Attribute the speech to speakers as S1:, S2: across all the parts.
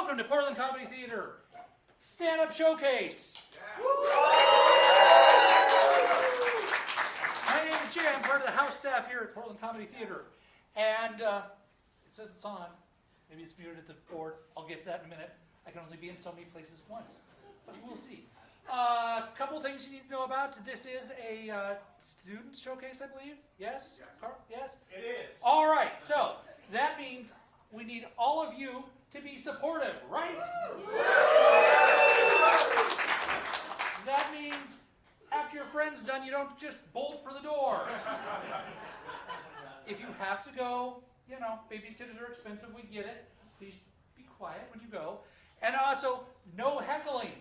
S1: Welcome to Portland Comedy Theater Stand-Up Showcase. My name is Jay. I'm part of the house staff here at Portland Comedy Theater. And it says it's on. Maybe it's muted at the board. I'll get to that in a minute. I can only be in so many places at once. But we'll see. A couple things you need to know about. This is a student showcase, I believe. Yes? Carl? Yes?
S2: It is.
S1: All right. So that means we need all of you to be supportive, right? That means after your friend's done, you don't just bolt for the door. If you have to go, you know, babysitters are expensive, we get it. Please be quiet when you go. And also, no heckling.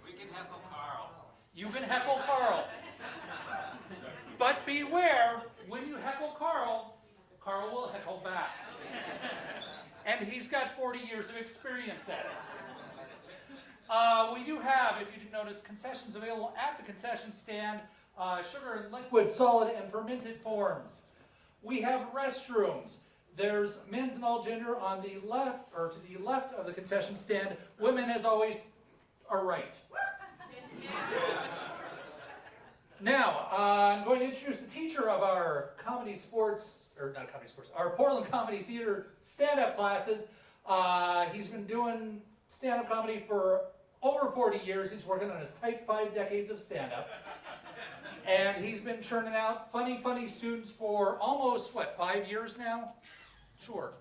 S2: We can heckle Carl.
S1: You can heckle Carl. But beware, when you heckle Carl, Carl will heckle back. And he's got 40 years of experience at it. We do have, if you didn't notice, concessions available at the concession stand. Sugar and liquid, solid, and fermented forms. We have restrooms. There's men's and all gender on the left, or to the left of the concession stand. Women, as always, are right. Now, I'm going to introduce the teacher of our comedy sports, or not comedy sports, our Portland Comedy Theater stand-up classes. He's been doing stand-up comedy for over 40 years. He's working on his type 5 decades of stand-up. And he's been churning out funny students for almost, 5 years now? Sure.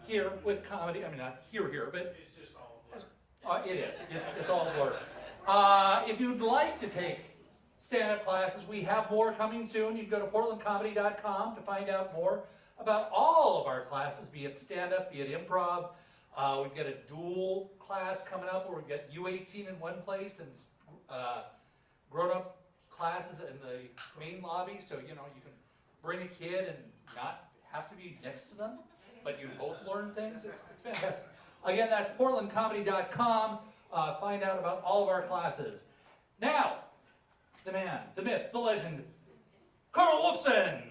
S1: Here with comedy, I mean, not here, but
S2: It's just all
S1: it is. It's all blurred. If you'd like to take stand-up classes, we have more coming soon. You can go to portlandcomedy.com to find out more about all of our classes, be it stand-up, be it improv. We've got a dual class coming up where we've got U18 in one place and grown-up classes in the main lobby. So, you know, you can bring a kid and not have to be next to them, but you both learn things. It's fantastic. Again, that's portlandcomedy.com. Find out about all of our classes. Now, the man, the myth, the legend, Carl Wolfson.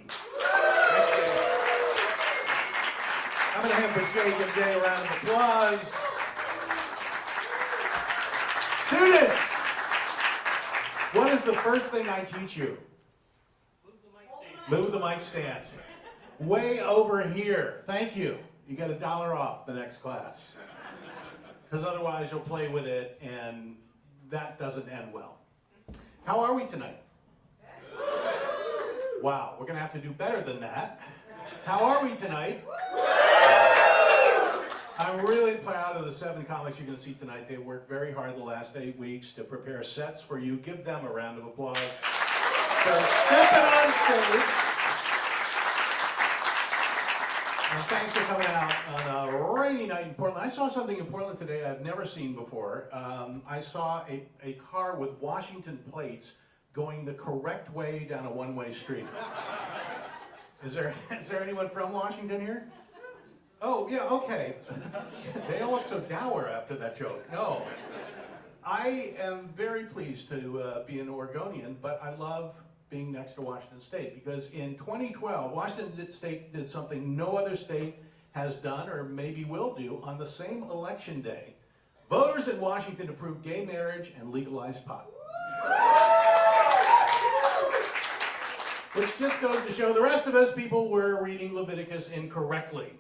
S2: I'm going to have for Jay give Jay a round of applause. Students, what is the first thing I teach you? Move the mic stand. Way over here. Thank you. You get $1 off the next class. Because otherwise you'll play with it and that doesn't end well. How are we tonight? Wow, we're going to have to do better than that. How are we tonight? I'm really proud of the 7 comics you're going to see tonight. They worked very hard the last 8 weeks to prepare sets for you. Give them a round of applause for stepping on stage. And thanks for coming out on a rainy night in Portland. I saw something in Portland today I've never seen before. I saw a car with Washington plates going the correct way down a one-way street. Is there anyone from Washington here? Oh, yeah, okay. They all look so dour after that joke. No. I am very pleased to be an Oregonian, but I love being next to Washington State because in 2012, Washington State did something no other state has done or maybe will do on the same election day. Voters in Washington approved gay marriage and legalized pot. Which just goes to show the rest of us people were reading Leviticus incorrectly.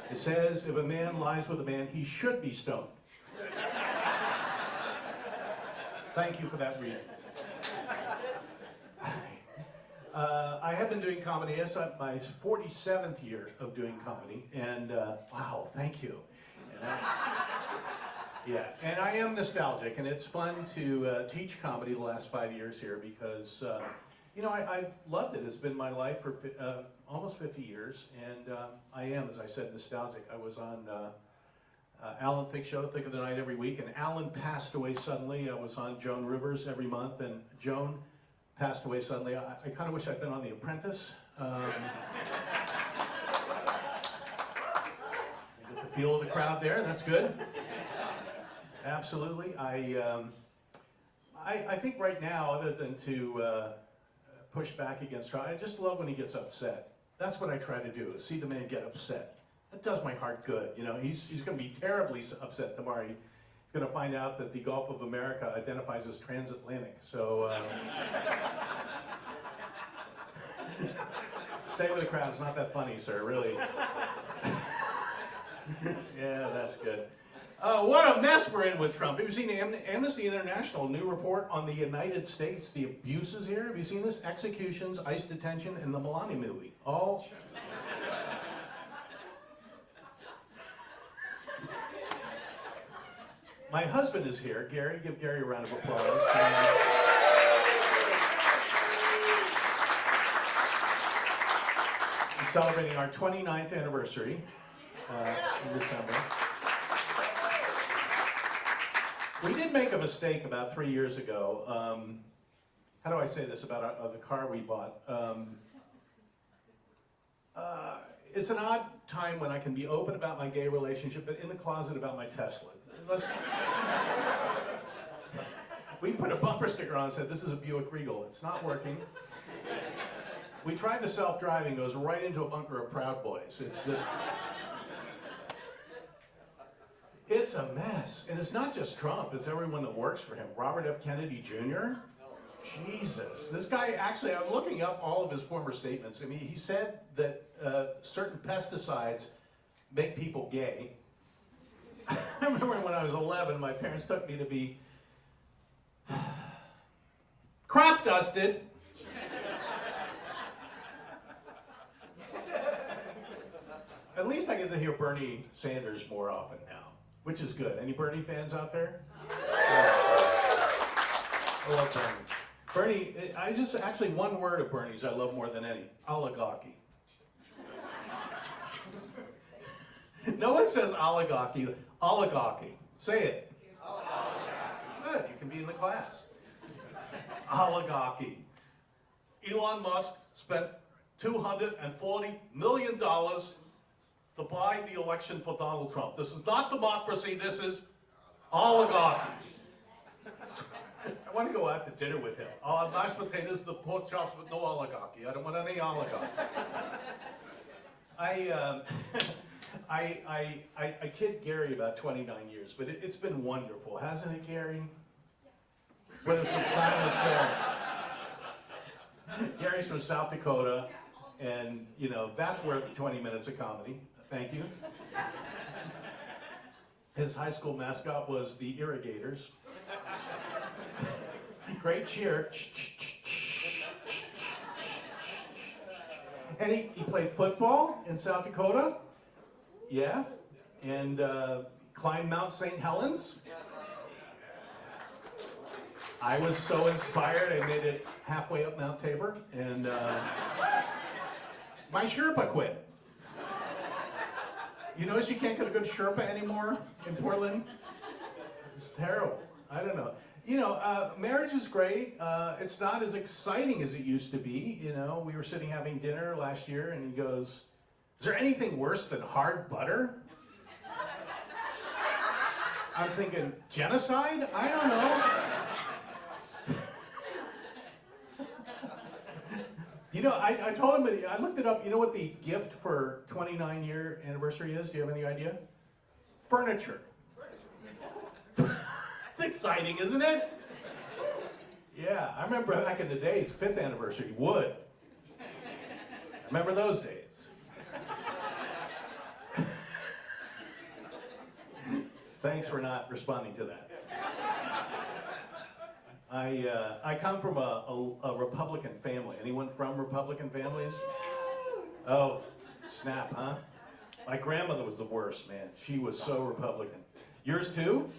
S2: It says if a man lies with a man, he should be stoned. Thank you for that reading. I have been doing comedy. It's my 47th year of doing comedy, and wow, thank you. And I am nostalgic, and it's fun to teach comedy the last 5 years here because you know, I've loved it. It's been my life for almost 50 years, and I am, as I said, nostalgic. I was on Alan Thicke Show, Thick of the Night, every week, and Alan passed away suddenly. I was on Joan Rivers every month, and Joan passed away suddenly. I kind of wish I'd been on The Apprentice. I get the feel of the crowd there. That's good. Absolutely. I think right now, other than to push back against Trump, I just love when he gets upset. That's what I try to do, is see the man get upset. That does my heart good. You know, he's going to be terribly upset tomorrow. He's going to find out that the Gulf of America identifies as transatlantic. So stay with the crowd. It's not that funny, sir. Really. Yeah, that's good. What a mess we're in with Trump. Have you seen Amnesty International new report on the United States, the abuses here? Have you seen this? Executions, ICE detention, and the Melania movie. All. My husband is here. Gary, give Gary a round of applause. He's celebrating our 29th anniversary in December. We did make a mistake about 3 years ago. How do I say this about the car we bought? It's an odd time when I can be open about my gay relationship, but in the closet about my Tesla. We put a bumper sticker on and said, this is a Buick Regal. It's not working. We tried the self-driving, goes right into a bunker of Proud Boys. It's just... It's a mess. And it's not just Trump, it's everyone that works for him. Robert F. Kennedy Jr. Jesus. This guy, actually, I'm looking up all of his former statements. I mean, he said that certain pesticides make people gay. I remember when I was 11, my parents took me to be crop dusted. At least I get to hear Bernie Sanders more often now, which is good. Any Bernie fans out there? I love Bernie. Bernie, actually one word of Bernie's I love more than any. Oligarchy. No one says oligarchy. Oligarchy. Say it. Good, you can be in the class. Oligarchy. Elon Musk spent $240 million to buy the election for Donald Trump. This is not democracy, this is oligarchy. I want to go out to dinner with him. I'll have mashed potatoes, the pork chops with no oligarchy. I don't want any oligarchy. I kid Gary about 29 years, but it's been wonderful, hasn't it, Gary? Whether some silence there. Gary's from South Dakota, and you know that's worth 20 minutes of comedy. Thank you. His high school mascot was the Irrigators. Great cheer. And he played football in South Dakota. Yeah. And climbed Mount St. Helens. I was so inspired, I made it halfway up Mount Tabor. And my Sherpa quit. You notice you can't get a good Sherpa anymore in Portland? It's terrible. I don't know. You know, marriage is great. It's not as exciting as it used to be. You know, we were sitting having dinner last year and he goes, is there anything worse than hard butter? I'm thinking, genocide? I don't know. You know, I told him, I looked it up, you know what the gift for 29-year anniversary is? Do you have any idea? Furniture. It's exciting, isn't it? Yeah, I remember back in the days, 5th anniversary, wood. Remember those days? Thanks for not responding to that. I come from a Republican family. Anyone from Republican families? Oh, snap, huh? My grandmother was the worst, man. She was so Republican. Yours too?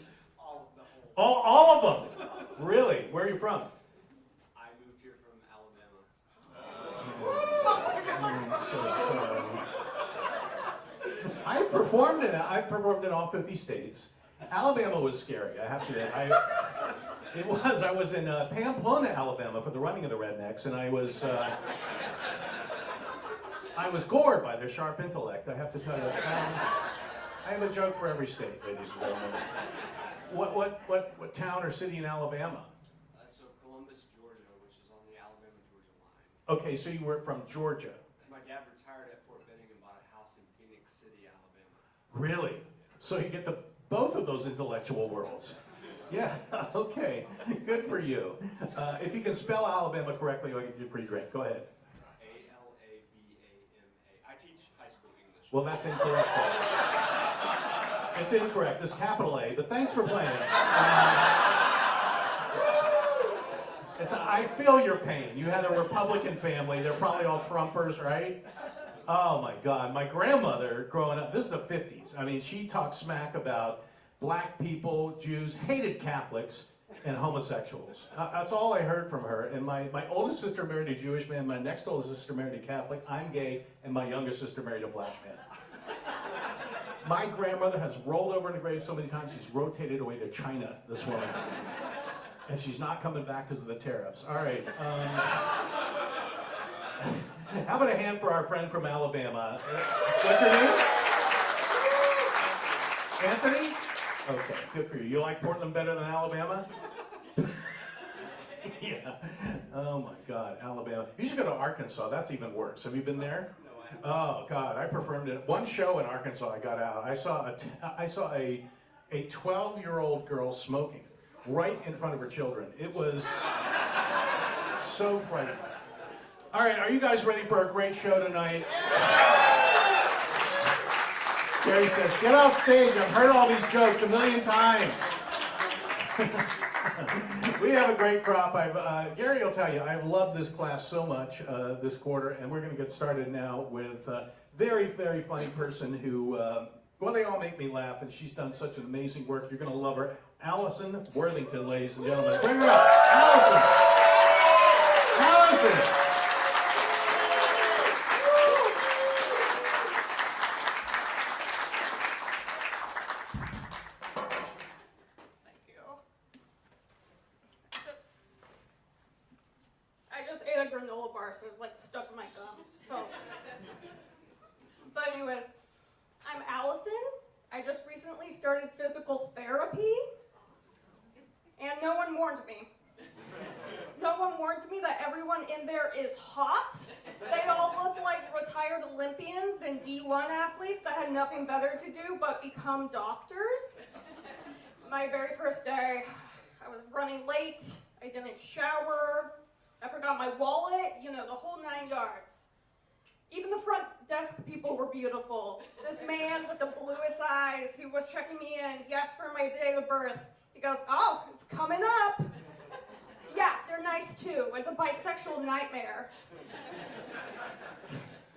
S2: All of them? Really? Where are you from?
S3: I moved here from Alabama.
S2: I performed in all 50 states. Alabama was scary, I have to admit. I was in Pamplona, Alabama for the Running of the Rednecks, and I was gored by their sharp intellect, I have to tell you. I have a joke for every state, ladies and gentlemen. What town or city in Alabama?
S3: So Columbus, Georgia, which is on the Alabama-Georgia line.
S2: Okay, so you were from Georgia.
S3: So my dad retired at Fort Benning and bought a house in Phoenix City, Alabama.
S2: Really? So you get both of those intellectual worlds. Yeah, okay, good for you. If you can spell Alabama correctly, I'll give you a free drink. Go ahead.
S3: Alabama. I teach high school English.
S2: Well, that's incorrect. It's incorrect. It's capital A, but thanks for playing. I feel your pain. You had a Republican family. They're probably all Trumpers, right? Oh my God. My grandmother growing up, this is the 50s. I mean, she talked smack about black people, Jews, hated Catholics, and homosexuals. That's all I heard from her. And my oldest sister married a Jewish man, my next oldest sister married a Catholic, I'm gay, and my younger sister married a black man. My grandmother has rolled over in the grave so many times, she's rotated away to China, this woman. And she's not coming back because of the tariffs. All right. How about a hand for our friend from Alabama? What's your name? Anthony? Okay, good for you. You like Portland better than Alabama? Yeah. Oh my God, Alabama. You should go to Arkansas. That's even worse. Have you been there?
S3: No, I haven't.
S2: Oh God, I performed at one show in Arkansas. I got out. I saw a 12-year-old girl smoking right in front of her children. It was so frightening. All right, are you guys ready for a great show tonight? Gary says, get off stage. I've heard all these jokes a million times. We have a great crop. Gary will tell you, I've loved this class so much this quarter, and we're going to get started now with a very, very funny person who, well, they all make me laugh, and she's done such an amazing work. You're going to love her. Allison Worthington, ladies and gentlemen. Bring her up. Allison. Allison.
S4: I just ate a granola bar, so it's like stuck in my gums. So, but anyways, I'm Allison. I just recently started physical therapy, and no one warned me. No one warned me that everyone in there is hot. They all look like retired Olympians and D1 athletes that had nothing better to do but become doctors. My very first day, I was running late. I didn't shower. I forgot my wallet, you know, the whole 9 yards. Even the front desk people were beautiful. This man with the bluest eyes, he was checking me in. He asked for my date of birth. He goes, oh, it's coming up. Yeah, they're nice too. It's a bisexual nightmare.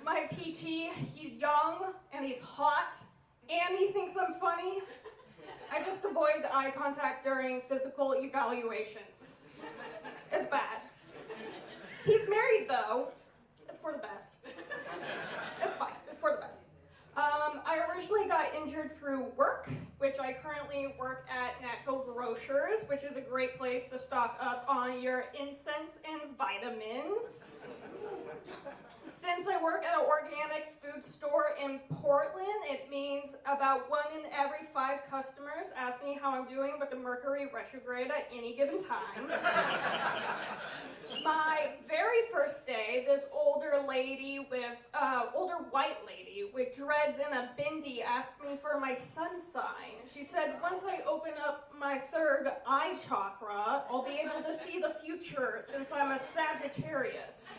S4: My PT, he's young and he's hot and he thinks I'm funny. I just avoid the eye contact during physical evaluations. It's bad. He's married though. It's for the best. It's fine. It's for the best. I originally got injured through work, which I currently work at Natural Grocers, which is a great place to stock up on your incense and vitamins. Since I work at an organic food store in Portland, it means about 1 in every 5 customers ask me how I'm doing with the Mercury retrograde at any given time. My very first day, this older white lady with dreads and a bindi asked me for my sun sign. She said, once I open up my 3rd eye chakra, I'll be able to see the future since I'm a Sagittarius.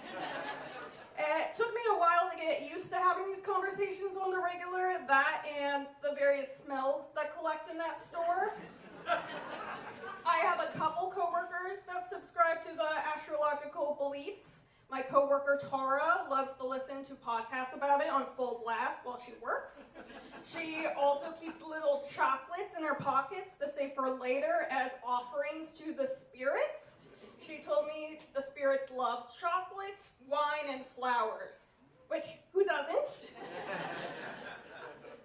S4: It took me a while to get used to having these conversations on the regular, that and the various smells that collect in that store. I have a couple coworkers that subscribe to the astrological beliefs. My coworker Tara loves to listen to podcasts about it on full blast while she works. She also keeps little chocolates in her pockets to save for later as offerings to the spirits. She told me the spirits love chocolate, wine, and flowers, which who doesn't?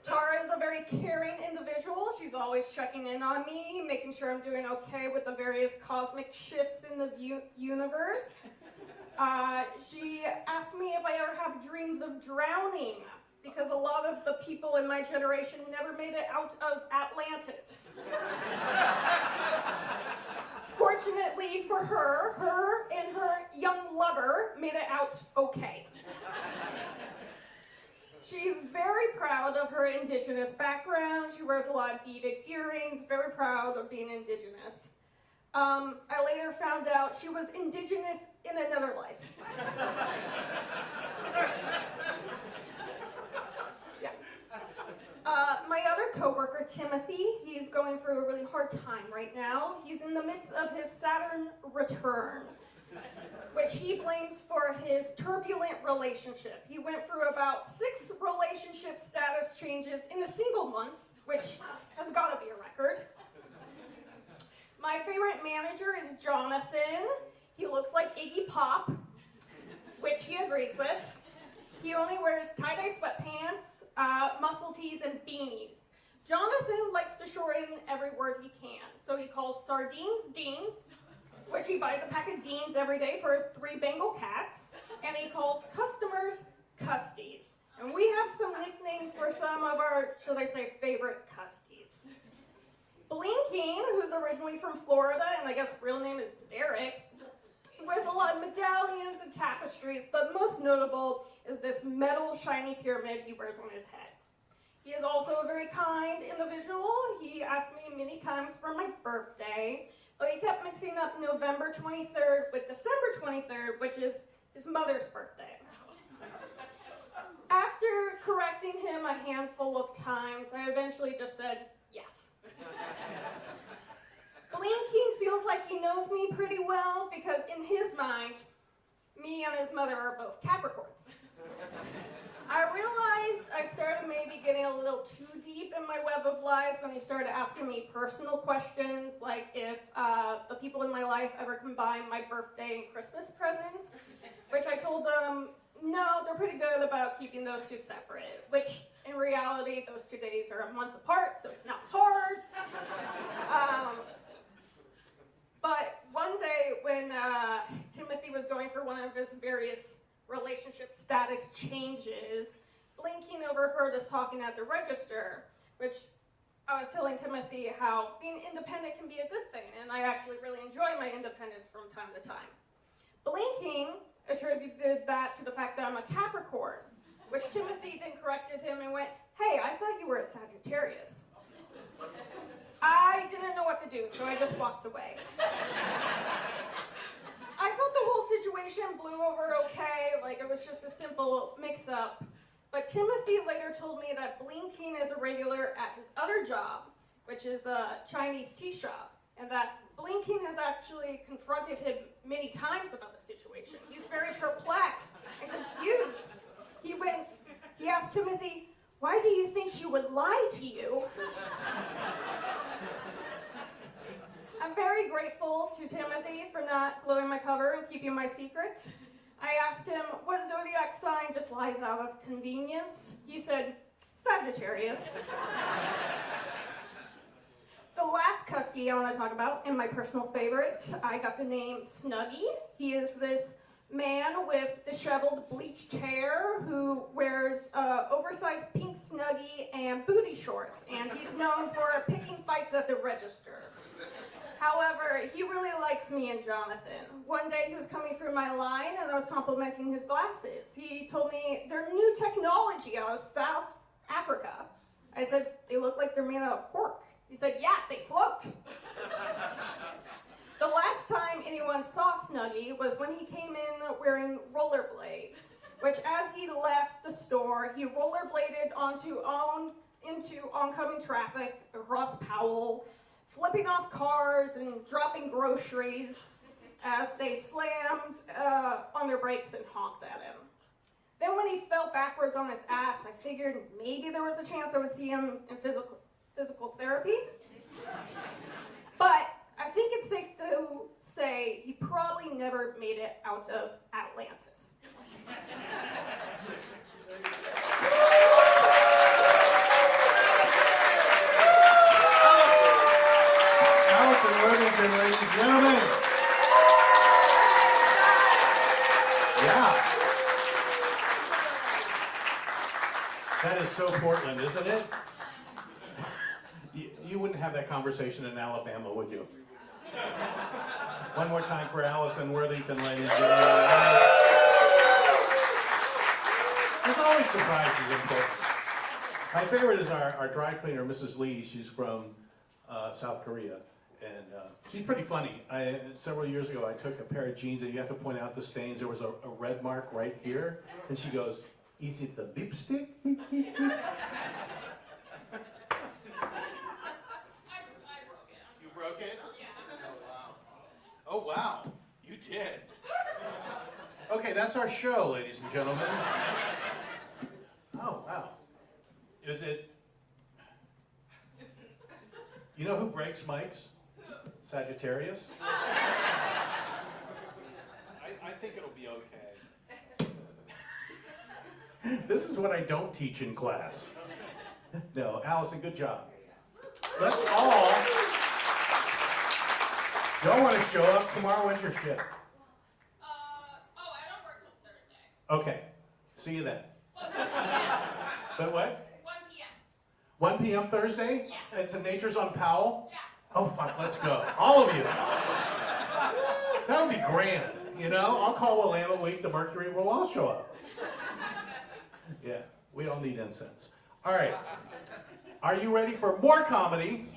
S4: Tara is a very caring individual. She's always checking in on me, making sure I'm doing okay with the various cosmic shifts in the universe. She asked me if I ever have dreams of drowning, because a lot of the people in my generation never made it out of Atlantis. Fortunately for her and her young lover made it out okay. She's very proud of her indigenous background. She wears a lot of beaded earrings, very proud of being indigenous. I later found out she was indigenous in another life. Yeah. My other coworker, Timothy, he's going through a really hard time right now. He's in the midst of his Saturn return, which he blames for his turbulent relationship. He went through about 6 relationship status changes in a single month, which has got to be a record. My favorite manager is Jonathan. He looks like Iggy Pop, which he agrees with. He only wears tie-dye sweatpants, muscle tees, and beanies. Jonathan likes to shorten every word he can, so he calls sardines Deans, which he buys a pack of Deans every day for his 3 Bengal cats, and he calls customers Custies. And we have some nicknames for some of our, should I say, favorite Custies. Blinking, who's originally from Florida, and I guess real name is Derek, wears a lot of medallions and tapestries, but most notable is this metal shiny pyramid he wears on his head. He is also a very kind individual. He asked me many times for my birthday, but he kept mixing up November 23rd with December 23rd, which is his mother's birthday. After correcting him a handful of times, I eventually just said yes. Blinking feels like he knows me pretty well because in his mind, me and his mother are both Capricorns. I realized I started maybe getting a little too deep in my web of lies when he started asking me personal questions, like if the people in my life ever combine my birthday and Christmas presents, which I told them, no, they're pretty good about keeping those two separate, which in reality, those 2 days are a month apart, so it's not hard. But one day when Timothy was going for one of his various relationship status changes, Blinking overheard us talking at the register, which I was telling Timothy how being independent can be a good thing, and I actually really enjoy my independence from time to time. Blinking attributed that to the fact that I'm a Capricorn, which Timothy then corrected him and went, hey, I thought you were a Sagittarius. I didn't know what to do, so I just walked away. I thought the whole situation blew over okay, like it was just a simple mix-up. But Timothy later told me that Blinking is a regular at his other job, which is a Chinese tea shop, and that Blinking has actually confronted him many times about the situation. He's very perplexed and confused. He asked Timothy, why do you think she would lie to you? I'm very grateful to Timothy for not blowing my cover and keeping my secret. I asked him, what zodiac sign just lies out of convenience? He said, Sagittarius. The last Cusky I want to talk about, and my personal favorite, I got the name Snuggie. He is this man with disheveled bleached hair who wears oversized pink Snuggie and booty shorts, and he's known for picking fights at the register. However, he really likes me and Jonathan. One day he was coming through my line and I was complimenting his glasses. He told me they're new technology out of South Africa. I said, they look like they're made out of pork. He said, yeah, they float. The last time anyone saw Snuggie was when he came in wearing rollerblades, which as he left the store, he rollerbladed into oncoming traffic across Powell, flipping off cars and dropping groceries as they slammed on their brakes and honked at him. Then when he fell backwards on his ass, I figured maybe there was a chance I would see him in physical therapy. But I think it's safe to say he probably never made it out of Atlantis.
S2: Allison Worthington, ladies and gentlemen. Yeah. That is so Portland, isn't it? You wouldn't have that conversation in Alabama, would you? One more time for Allison Worthington, ladies and gentlemen. There's always surprises in Portland. My favorite is our dry cleaner, Mrs. Lee. She's from South Korea, and she's pretty funny. Several years ago, I took a pair of jeans, and you have to point out the stains. There was a red mark right here, and she goes, "Is it the lipstick?" You broke it? Yeah. Oh, wow. Oh, wow. You did. Okay, that's our show, ladies and gentlemen. Oh, wow. Is it... You know who breaks mics? Sagittarius? I think it'll be okay. This is what I don't teach in class. No, Allison, good job. Let's all... Y'all want to show up tomorrow? When's your shift?
S4: I don't work till Thursday.
S2: Okay, see you then. But what?
S4: 1 p.m.
S2: 1 p.m. Thursday?
S4: Yeah.
S2: It's a Nature's on Powell?
S4: Yeah.
S2: Oh, fuck, let's go. All of you. That would be grand, you know? I'll call Willamette Week, the Mercury, we'll all show up. Yeah, we all need incense. All right. Are you ready for more comedy?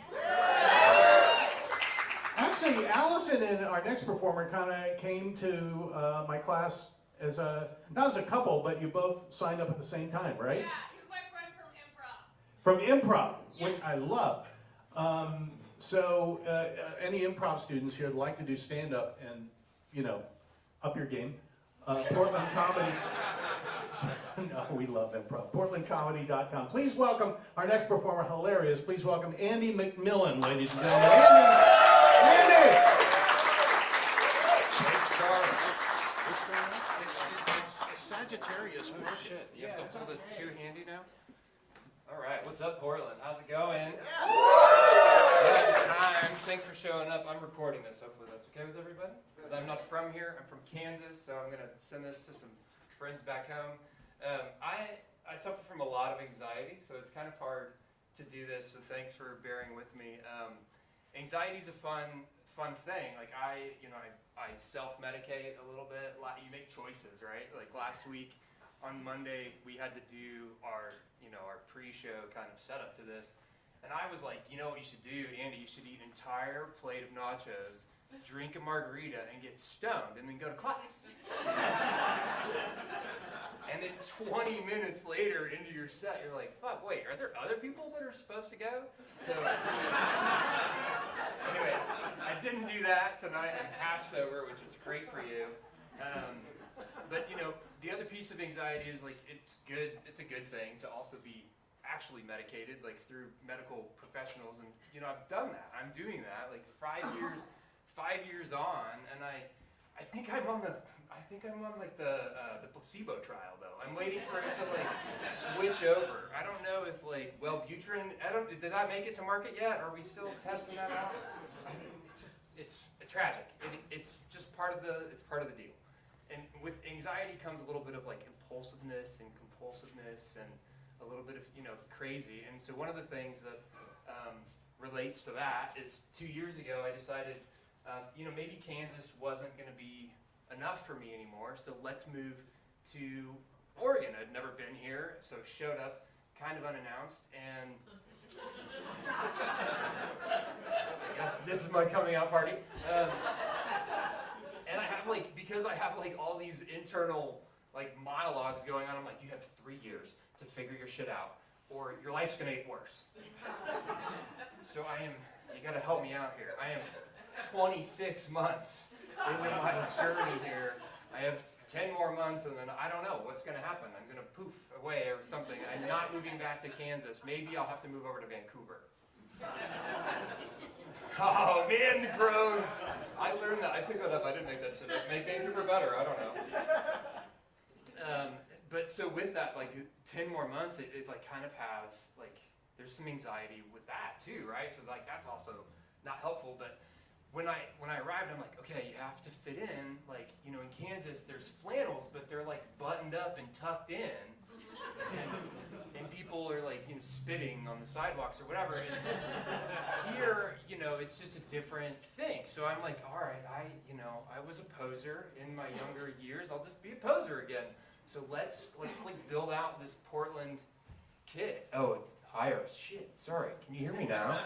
S2: Actually, Allison and our next performer kind of came to my class as not as a couple, but you both signed up at the same time, right?
S4: Yeah, he's my friend from improv.
S2: From improv, which I love. So any improv students here would like to do stand-up and, you know, up your game. Portland Comedy. No, we love improv. PortlandComedy.com. Please welcome our next performer, hilarious. Please welcome Andy McMillan, ladies and gentlemen. Andy!
S5: It's Sagittarius. Oh shit. You have to hold it two-handy now? Alright, what's up, Portland? How's it going? Thanks for showing up. I'm recording this. Hopefully that's okay with everybody. Because I'm not from here. I'm from Kansas, so I'm going to send this to some friends back home. I suffer from a lot of anxiety, so it's kind of hard to do this, so thanks for bearing with me. Anxiety's a fun thing. Like I self-medicate a little bit. You make choices, right? Like last week on Monday, we had to do our pre-show kind of setup to this. And I was like, you know what you should do, Andy? You should eat an entire plate of nachos, drink a margarita, and get stoned, and then go to class. And then 20 minutes later into your set, you're like, fuck, wait, are there other people that are supposed to go? So, anyway, I didn't do that tonight. I'm half sober, which is great for you. But, you know, the other piece of anxiety is, like, it's a good thing to also be actually medicated, like through medical professionals, and you know I've done that. I'm doing that, like 5 years on, and I think I'm on like the placebo trial though. I'm waiting for it to like switch over. I don't know if like Wellbutrin. Did that make it to market yet? Are we still testing that out? It's tragic. It's just part of the deal. And with anxiety comes a little bit of like impulsiveness and compulsiveness and a little bit of, you know, crazy. And so one of the things that relates to that is 2 years ago I decided, you know, maybe Kansas wasn't going to be enough for me anymore, so let's move to Oregon. I'd never been here, so showed up kind of unannounced, and I guess this is my coming out party. And I have like, because I have like all these internal like monologues going on, I'm like, you have 3 years to figure your shit out, or your life's gonna get worse. So you gotta help me out here. I am 26 months into my journey here. I have 10 more months, and then I don't know what's gonna happen. I'm gonna poof away or something. I'm not moving back to Kansas. Maybe I'll have to move over to Vancouver. Oh man, the groans. I learned that. I picked that up. I didn't make that shit up. Make Vancouver better. I don't know. But so with that, like 10 more months, it like kind of has like, there's some anxiety with that too, right? So like that's also not helpful. But when I arrived, I'm like, okay, you have to fit in. Like, you know, in Kansas, there's flannels, but they're like buttoned up and tucked in. And people are like, you know, spitting on the sidewalks or whatever. And here, you know, it's just a different thing. So I'm like, all right, I was a poser in my younger years. I'll just be a poser again. So let's like build out this Portland kit. Oh, it's higher. Shit, sorry. Can you hear me now?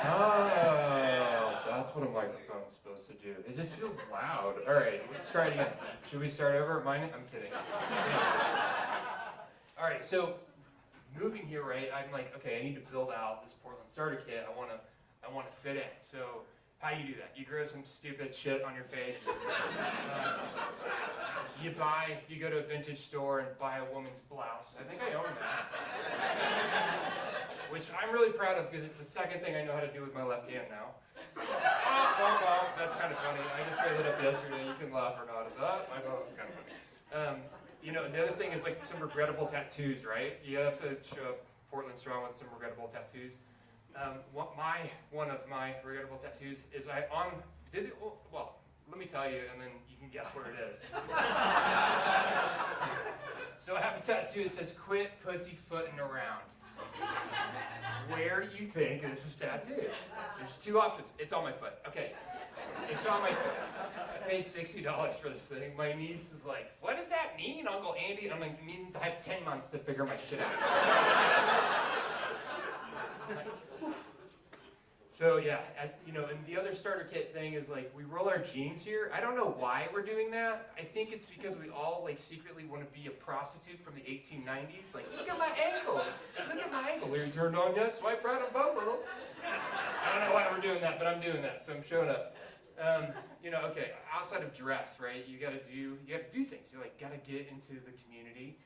S5: Oh, that's what a microphone's supposed to do. It just feels loud. All right, let's try it again. Should we start over? I'm kidding. All right, so moving here, right? I'm like, okay, I need to build out this Portland starter kit. I want to fit in. So how do you do that? You grow some stupid shit on your face. You go to a vintage store and buy a woman's blouse. I think I own that. Which I'm really proud of because it's the second thing I know how to do with my left hand now. That's kind of funny. I just made it up yesterday. You can laugh or not at that. I thought it was kind of funny. The other thing is like some regrettable tattoos, right? You have to show up Portland strong with some regrettable tattoos. One of my regrettable tattoos is let me tell you, and then you can guess what it is. So I have a tattoo that says, "Quit pussyfooting around." Where do you think this is tattooed? There's two options. It's on my foot. Okay, it's on my foot. I paid $60 for this thing. My niece is like, "What does that mean, Uncle Andy?" And I'm like, "It means I have 10 months to figure my shit out." So yeah, and the other starter kit thing is like we roll our jeans here. I don't know why we're doing that. I think it's because we all like secretly want to be a prostitute from the 1890s. Like, look at my ankles. Look at my ankle. Are you turned on yet? Swipe right on Bumble. I don't know why we're doing that, but I'm doing that, so I'm showing up. Okay, outside of dress, right? You gotta do things. You like gotta get into the community.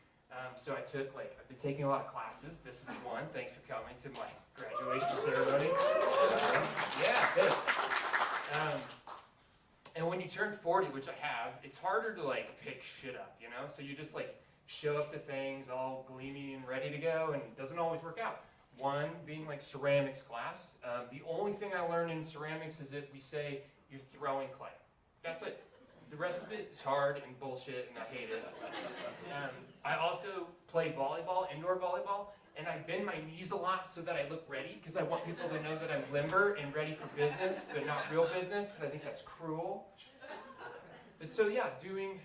S5: So I've been taking a lot of classes. This is one. Thanks for coming to my graduation ceremony. Yeah, good. And when you turn 40, which I have, it's harder to like pick shit up, So you just like show up to things all gleamy and ready to go, and it doesn't always work out. One being like ceramics class. The only thing I learned in ceramics is that we say you're throwing clay. That's it. The rest of it is hard and bullshit, and I hate it. I also play volleyball, indoor volleyball, and I bend my knees a lot so that I look ready, because I want people to know that I'm limber and ready for business, but not real business, because I think that's cruel. But so yeah, doing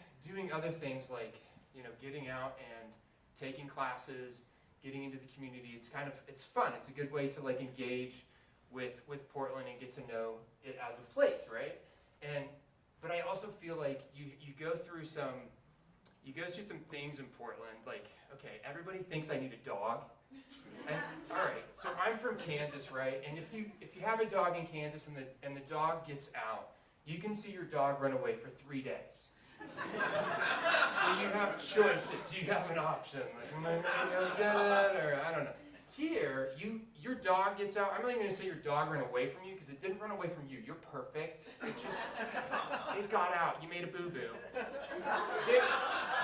S5: other things like, getting out and taking classes, getting into the community, it's fun. It's a good way to like engage with Portland and get to know it as a place, right? But I also feel like you go through some things in Portland, like, okay, everybody thinks I need a dog. And, all right, so I'm from Kansas, right? And if you have a dog in Kansas and the dog gets out, you can see your dog run away for 3 days. So you have choices. You have an option. Like, am I gonna go get it, or I don't know. Here, your dog gets out. I'm not even going to say your dog ran away from you, because it didn't run away from you. You're perfect. It got out. You made a boo-boo.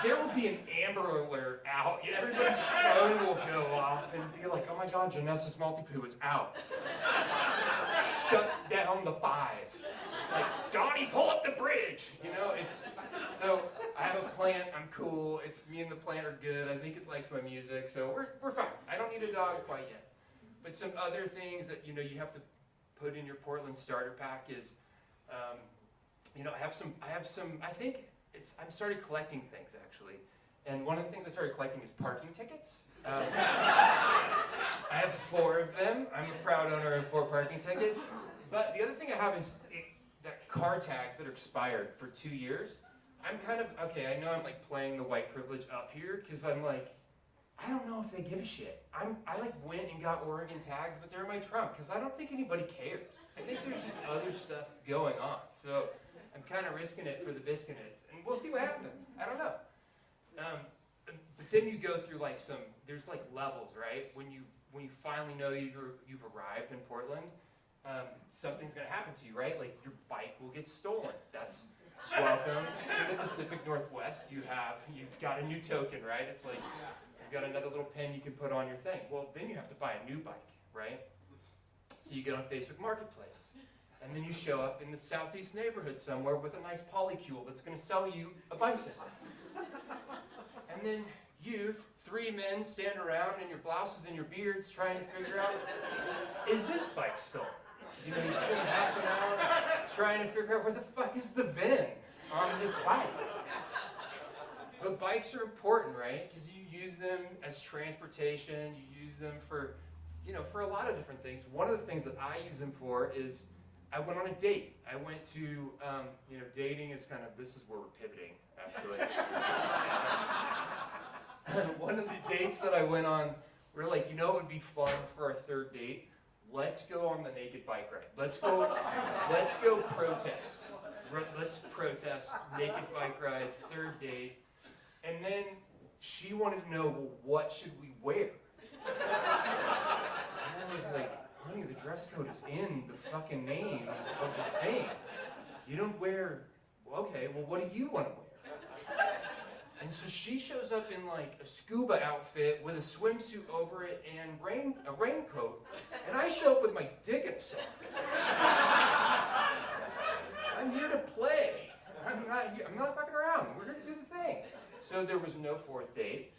S5: There will be an Amber Alert out. Everybody's phone will go off and be like, "Oh my God, Genesis Multipoo is out. Shut down the 5. Like, Donnie, pull up the bridge." So I have a plant. I'm cool. It's me and the plant are good. I think it likes my music, so we're fine. I don't need a dog quite yet. But some other things that you have to put in your Portland starter pack is, I'm started collecting things actually, and one of the things I started collecting is parking tickets. I have 4 of them. I'm a proud owner of 4 parking tickets. But the other thing I have is that car tags that are expired for 2 years. I'm kind of, okay, I know I'm like playing the white privilege up here, because I'm like, I don't know if they give a shit. I like went and got Oregon tags, but they're in my trunk, because I don't think anybody cares. I think there's just other stuff going on. So I'm kind of risking it for the Biscuits, and we'll see what happens. I don't know. But then you go through like there's like levels, right? When you finally know you've arrived in Portland, something's gonna happen to you, right? Like your bike will get stolen. That's welcome to the Pacific Northwest. You've got a new token, right? It's like you've got another little pin you can put on your thing. Well, then you have to buy a new bike, right? So you get on Facebook Marketplace, and then you show up in the southeast neighborhood somewhere with a nice polycule that's gonna sell you a bicycle. And then you, 3 men, stand around in your blouses and your beards trying to figure out, is this bike stolen? You spend half an hour trying to figure out where the fuck is the VIN on this bike. But bikes are important, right? Because you use them as transportation, you use them for, for a lot of different things. One of the things that I use them for is I went on a date. I went to, dating is kind of, this is where we're pivoting, actually. One of the dates that I went on, we're like, it would be fun for our third date. Let's go on the naked bike ride. Let's go protest. Let's protest, naked bike ride, third date. And then she wanted to know, well, what should we wear? And I was like, honey, the dress code is in the fucking name of the thing. You don't wear, okay, well, what do you want to wear? And so she shows up in like a scuba outfit with a swimsuit over it and a raincoat, and I show up with my dick in a sock. I'm here to play. I'm not fucking around. We're gonna do the thing. So there was no fourth date.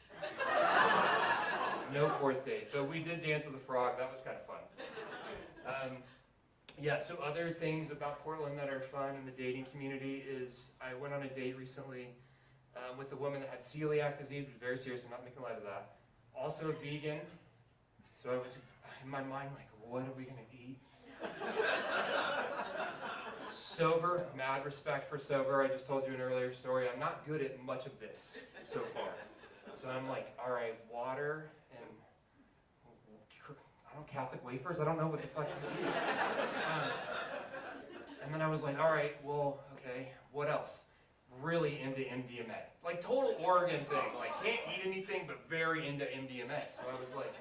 S5: No fourth date, but we did dance with a frog. That was kind of fun. So other things about Portland that are fun in the dating community is I went on a date recently with a woman that had celiac disease, which was very serious. I'm not making light of that. Also a vegan. So I was in my mind like, what are we gonna eat? Sober, mad respect for sober. I just told you an earlier story. I'm not good at much of this so far. So I'm like, all right, water and Catholic wafers. I don't know what the fuck you eat. And then I was like, all right, well, okay, what else? Really into MDMA. Like total Oregon thing. Like can't eat anything but very into MDMA. So I was like,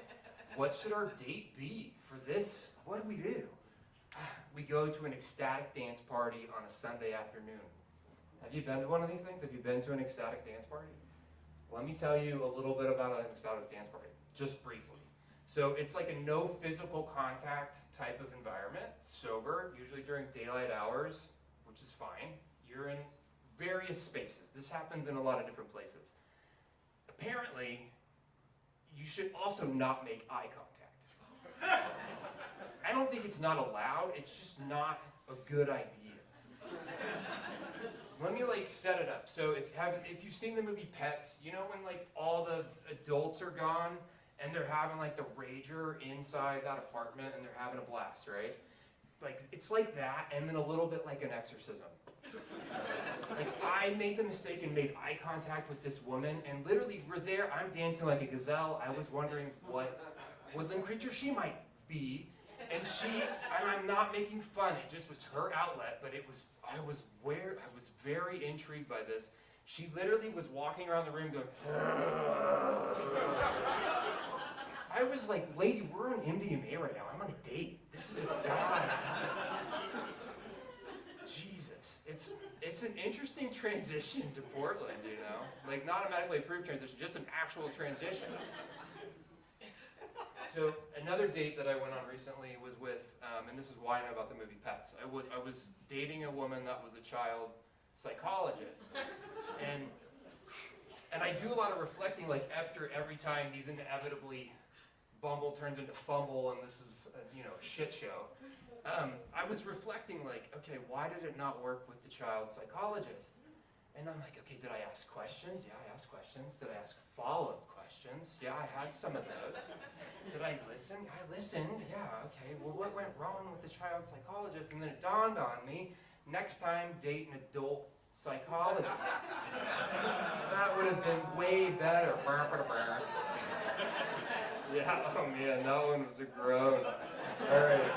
S5: what should our date be for this? What do we do? We go to an ecstatic dance party on a Sunday afternoon. Have you been to one of these things? Have you been to an ecstatic dance party? Let me tell you a little bit about an ecstatic dance party, just briefly. So it's like a no physical contact type of environment, sober, usually during daylight hours, which is fine. You're in various spaces. This happens in a lot of different places. Apparently, you should also not make eye contact. I don't think it's not allowed, it's just not a good idea. Let me set it up. So if you've seen the movie Pets, you know when all the adults are gone and they're having the rager inside that apartment and they're having a blast, right? It's like that and then a little bit like an exorcism. I made the mistake and made eye contact with this woman and literally we're there, I'm dancing like a gazelle. I was wondering what woodland creature she might be. And I'm not making fun, it just was her outlet, but I was very intrigued by this. She literally was walking around the room going, I was like, lady, we're on MDMA right now, I'm on a date. This is a bad idea. Jesus, it's an interesting transition to Portland, not a medically approved transition, just an actual transition. So another date that I went on recently was with, and this is why I know about the movie Pets. I was dating a woman that was a child psychologist, and I do a lot of reflecting. After every time these inevitably Bumble turns into Fumble, and this is a shit show. I was reflecting okay, why did it not work with the child psychologist? And I'm like, okay, did I ask questions? Yeah, I asked questions. Did I ask follow-up questions? Yeah, I had some of those. Did I listen? I listened. Yeah, okay. Well, what went wrong with the child psychologist? And then it dawned on me, next time, date an adult psychologist. That would have been way better. Yeah, oh man, that one was a groan. All right.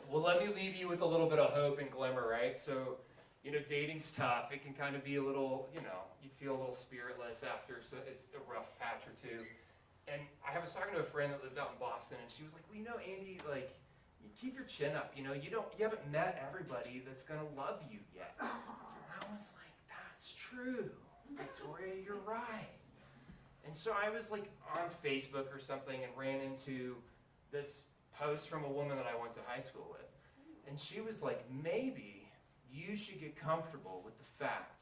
S5: Well, let me leave you with a little bit of hope and glimmer, right? So, dating's tough. It can kind of be a little, you feel a little spiritless after, so it's a rough patch or two. And I was talking to a friend that lives out in Boston, and she was like, well, Andy, you keep your chin up, you haven't met everybody that's gonna love you yet. And I was like, that's true, Victoria, you're right. And so I was on Facebook or something and ran into this post from a woman that I went to high school with. And she was like, maybe you should get comfortable with the fact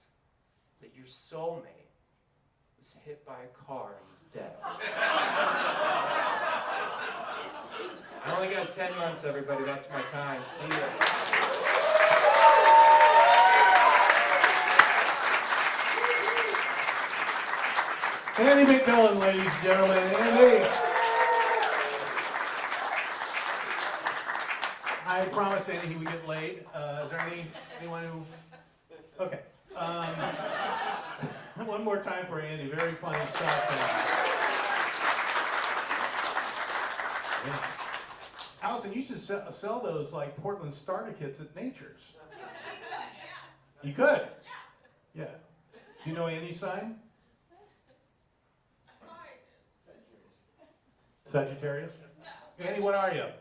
S5: that your soulmate was hit by a car and is dead. I only got 10 months, everybody. That's my time. See ya.
S2: Andy McMillan, ladies and gentlemen. Andy. I promised Andy he would get laid. Is there anyone who? Okay. One more time for Andy. Very funny stuff. Yeah. Allison, you should sell those like Portland starter kits at Nature's. You could? Yeah. Do you know Andy's sign? Sagittarius? Andy, what are you?
S4: Andy,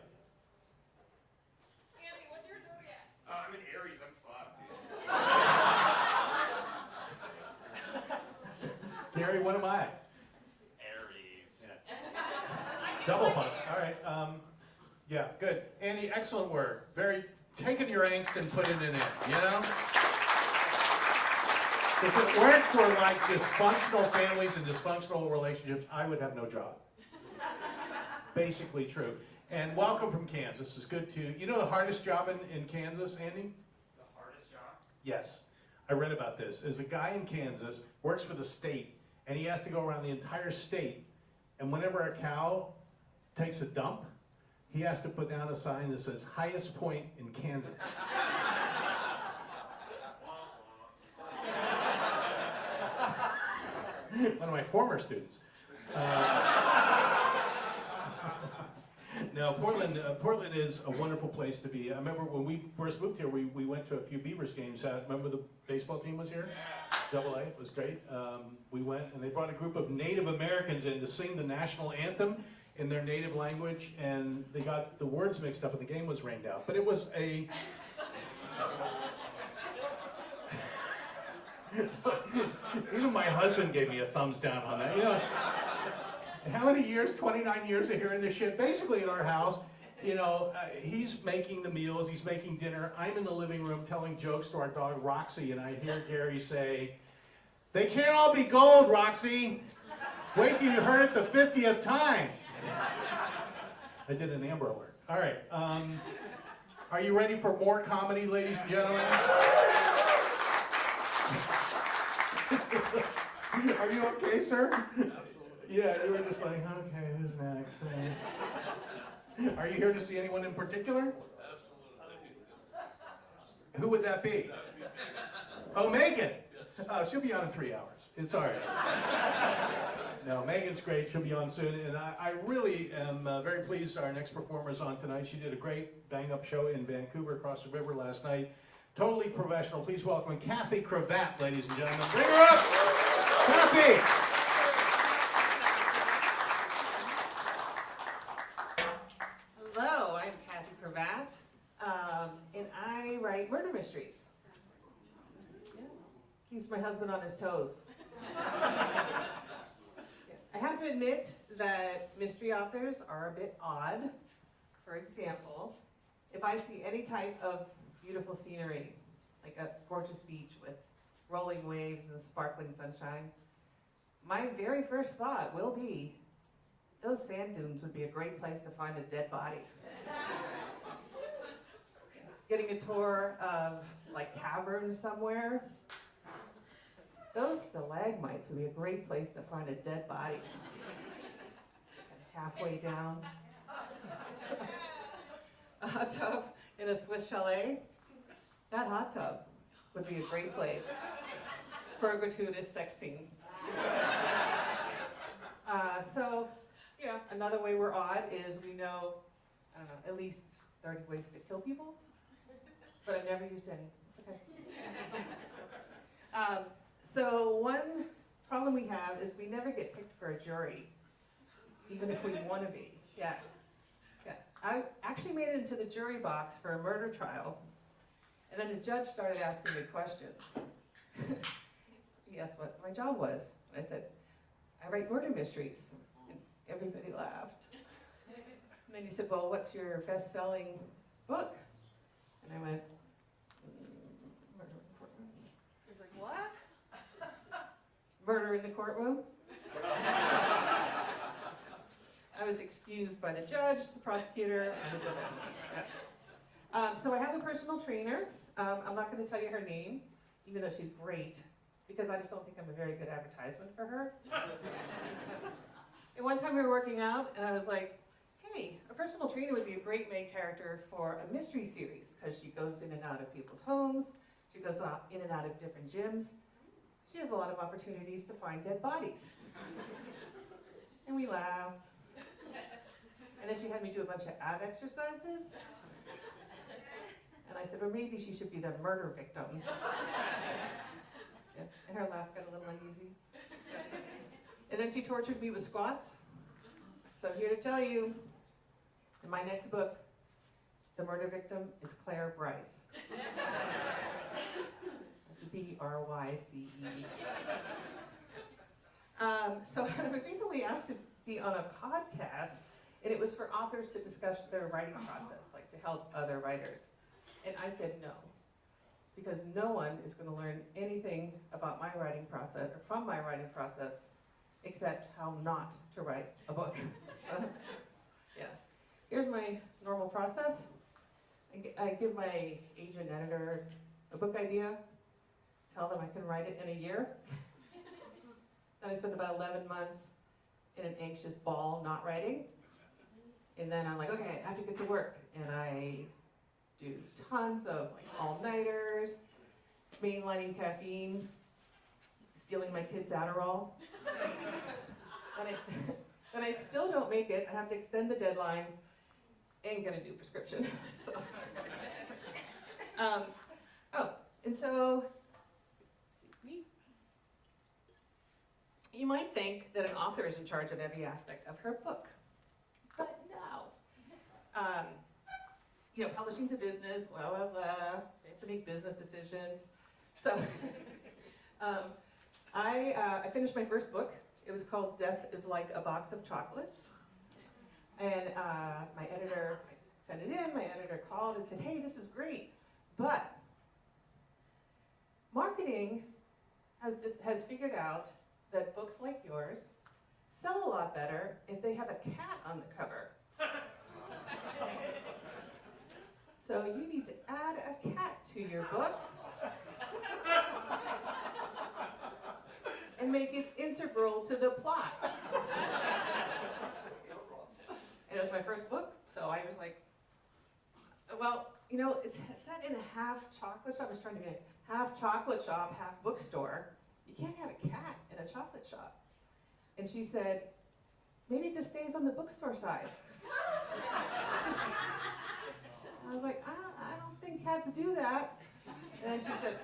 S4: what's your zodiac?
S5: I'm an Aries, I'm fucked, dude.
S2: Gary, what am I?
S5: Aries.
S2: Double fun. All right. Yeah, good. Andy, excellent work. Very taking your angst and putting it in, you know? If it weren't for like dysfunctional families and dysfunctional relationships, I would have no job. Basically true. And welcome from Kansas. It's good to, you know the hardest job in Kansas, Andy?
S5: The hardest job?
S2: Yes. I read about this. There's a guy in Kansas, works for the state, and he has to go around the entire state, and whenever a cow takes a dump, he has to put down a sign that says, highest point in Kansas. One of my former students. No, Portland is a wonderful place to be. I remember when we first moved here, we went to a few Beavers games. Remember the baseball team was here? Double A, it was great. We went and they brought a group of Native Americans in to sing the national anthem in their native language, and they got the words mixed up and the game was rained out. But it was a... Even my husband gave me a thumbs down on that. You know, how many years? 29 years of hearing this shit. Basically, in our house, you know, he's making the meals, he's making dinner. I'm in the living room telling jokes to our dog Roxy, and I hear Gary say, "They can't all be gold, Roxy. Wait till you heard it the 50th time." I did an Amber Alert. All right. Are you ready for more comedy, ladies and gentlemen? Are you okay, sir? Absolutely. Yeah, you were just like, okay, who's next? Are you here to see anyone in particular? Absolutely. Who would that be? Oh, Megan. She'll be on in 3 hours. It's all right. No, Megan's great. She'll be on soon. And I really am very pleased our next performer is on tonight. She did a great bang-up show in Vancouver across the river last night. Totally professional. Please welcome Kathy Cravat, ladies and gentlemen. Bring her up! Kathy!
S6: Hello, I'm Kathy Cravat, and I write murder mysteries. Keeps my husband on his toes. I have to admit that mystery authors are a bit odd. For example, if I see any type of beautiful scenery, like a gorgeous beach with rolling waves and sparkling sunshine, my very first thought will be, those sand dunes would be a great place to find a dead body. Getting a tour of like caverns somewhere, those stalagmites would be a great place to find a dead body. Halfway down, a hot tub in a Swiss chalet, that hot tub would be a great place for a gratuitous sex scene. So, you know, another way we're odd is we know, I don't know, at least 30 ways to kill people, but I've never used any. It's okay. So one problem we have is we never get picked for a jury, even if we want to be. Yeah. I actually made it into the jury box for a murder trial, and then the judge started asking me questions. He asked what my job was. I said, I write murder mysteries. And everybody laughed. And then he said, well, what's your best-selling book? And I went, Murder in the Courtroom. He's like, what? Murder in the Courtroom? I was excused by the judge, the prosecutor, and the defense. So I have a personal trainer. I'm not going to tell you her name, even though she's great. because I just don't think I'm a very good advertisement for her. And one time we were working out, and I was like, hey, a personal trainer would be a great main character for a mystery series, because she goes in and out of people's homes, she goes in and out of different gyms. She has a lot of opportunities to find dead bodies. And we laughed. And then she had me do a bunch of ab exercises. And I said, well, maybe she should be the murder victim. Yeah, and her laugh got a little uneasy. And then she tortured me with squats. So I'm here to tell you, in my next book, the murder victim is Claire Bryce. That's B-R-Y-C-E. So I was recently asked to be on a podcast, and it was for authors to discuss their writing process, like to help other writers. And I said no, because no one is going to learn anything about my writing process, or from my writing process, except how not to write a book. Yeah. Here's my normal process. I give my agent editor a book idea, tell them I can write it in a year. Then I spend about 11 months in an anxious ball not writing. And then I'm like, okay, I have to get to work. And I do tons of like all-nighters, mainlining caffeine, stealing my kids' Adderall. Then I still don't make it. I have to extend the deadline and get a new prescription. So, and so, excuse me. You might think that an author is in charge of every aspect of her book, but no. You know, publishing's a business, blah, blah, blah. They have to make business decisions. So, I finished my first book. It was called Death is Like a Box of Chocolates. And my editor, I sent it in, my editor called and said, hey, this is great, but marketing has figured out that books like yours sell a lot better if they have a cat on the cover. So you need to add a cat to your book and make it integral to the plot. And it was my first book, so I was like, well, you know, it's set in a half chocolate shop. I was trying to be nice. Half chocolate shop, half bookstore. You can't have a cat in a chocolate shop. And she said, maybe it just stays on the bookstore side. I was like, I don't think cats do that. And then she said,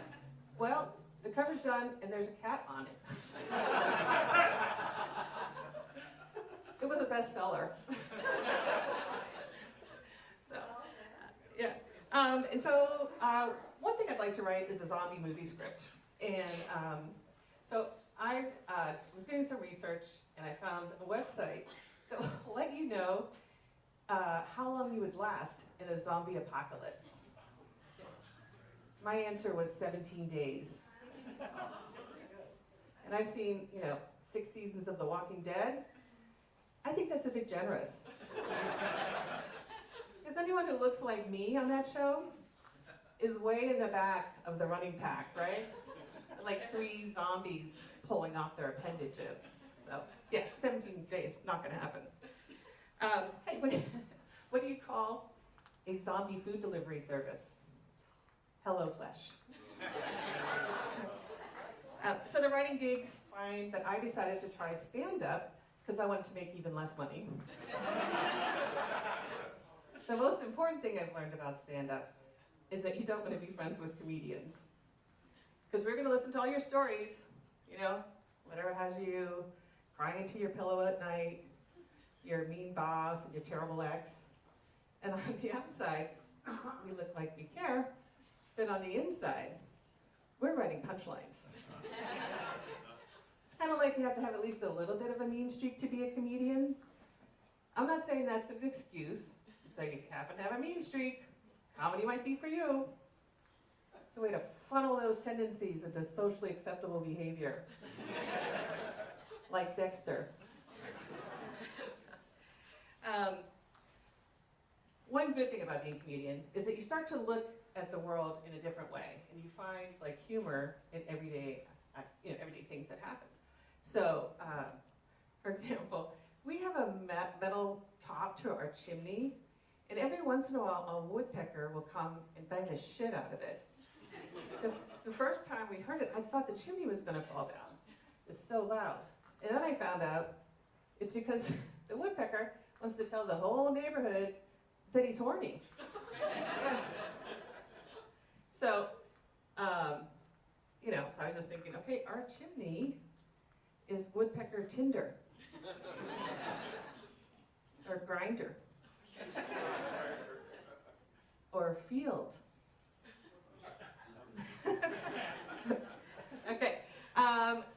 S6: well, the cover's done and there's a cat on it. It was a bestseller. So, yeah. And so, one thing I'd like to write is a zombie movie script. And so I was doing some research and I found a website that will let you know how long you would last in a zombie apocalypse. My answer was 17 days. And I've seen, 6 seasons of The Walking Dead. I think that's a bit generous. Because anyone who looks like me on that show is way in the back of the running pack, right? Like 3 zombies pulling off their appendages. So, yeah, 17 days, not gonna happen. Hey, what do you call a zombie food delivery service? HelloFresh. So the writing gig's fine, but I decided to try stand-up because I wanted to make even less money. The most important thing I've learned about stand-up is that you don't want to be friends with comedians. Because we're going to listen to all your stories, whatever has you crying into your pillow at night, your mean boss and your terrible ex. And on the outside, we look like we care, but on the inside, we're writing punchlines. It's kind of like you have to have at least a little bit of a mean streak to be a comedian. I'm not saying that's an excuse. It's like if you happen to have a mean streak, comedy might be for you. It's a way to funnel those tendencies into socially acceptable behavior. Like Dexter. One good thing about being a comedian is that you start to look at the world in a different way, and you find humor in everyday everyday things that happen. So, for example, we have a metal top to our chimney, and every once in a while, a woodpecker will come and bang the shit out of it. The first time we heard it, I thought the chimney was gonna fall down. It's so loud. And then I found out it's because the woodpecker wants to tell the whole neighborhood that he's horny. So, so I was just thinking, okay, our chimney is woodpecker Tinder. Or grinder. Or field. Okay,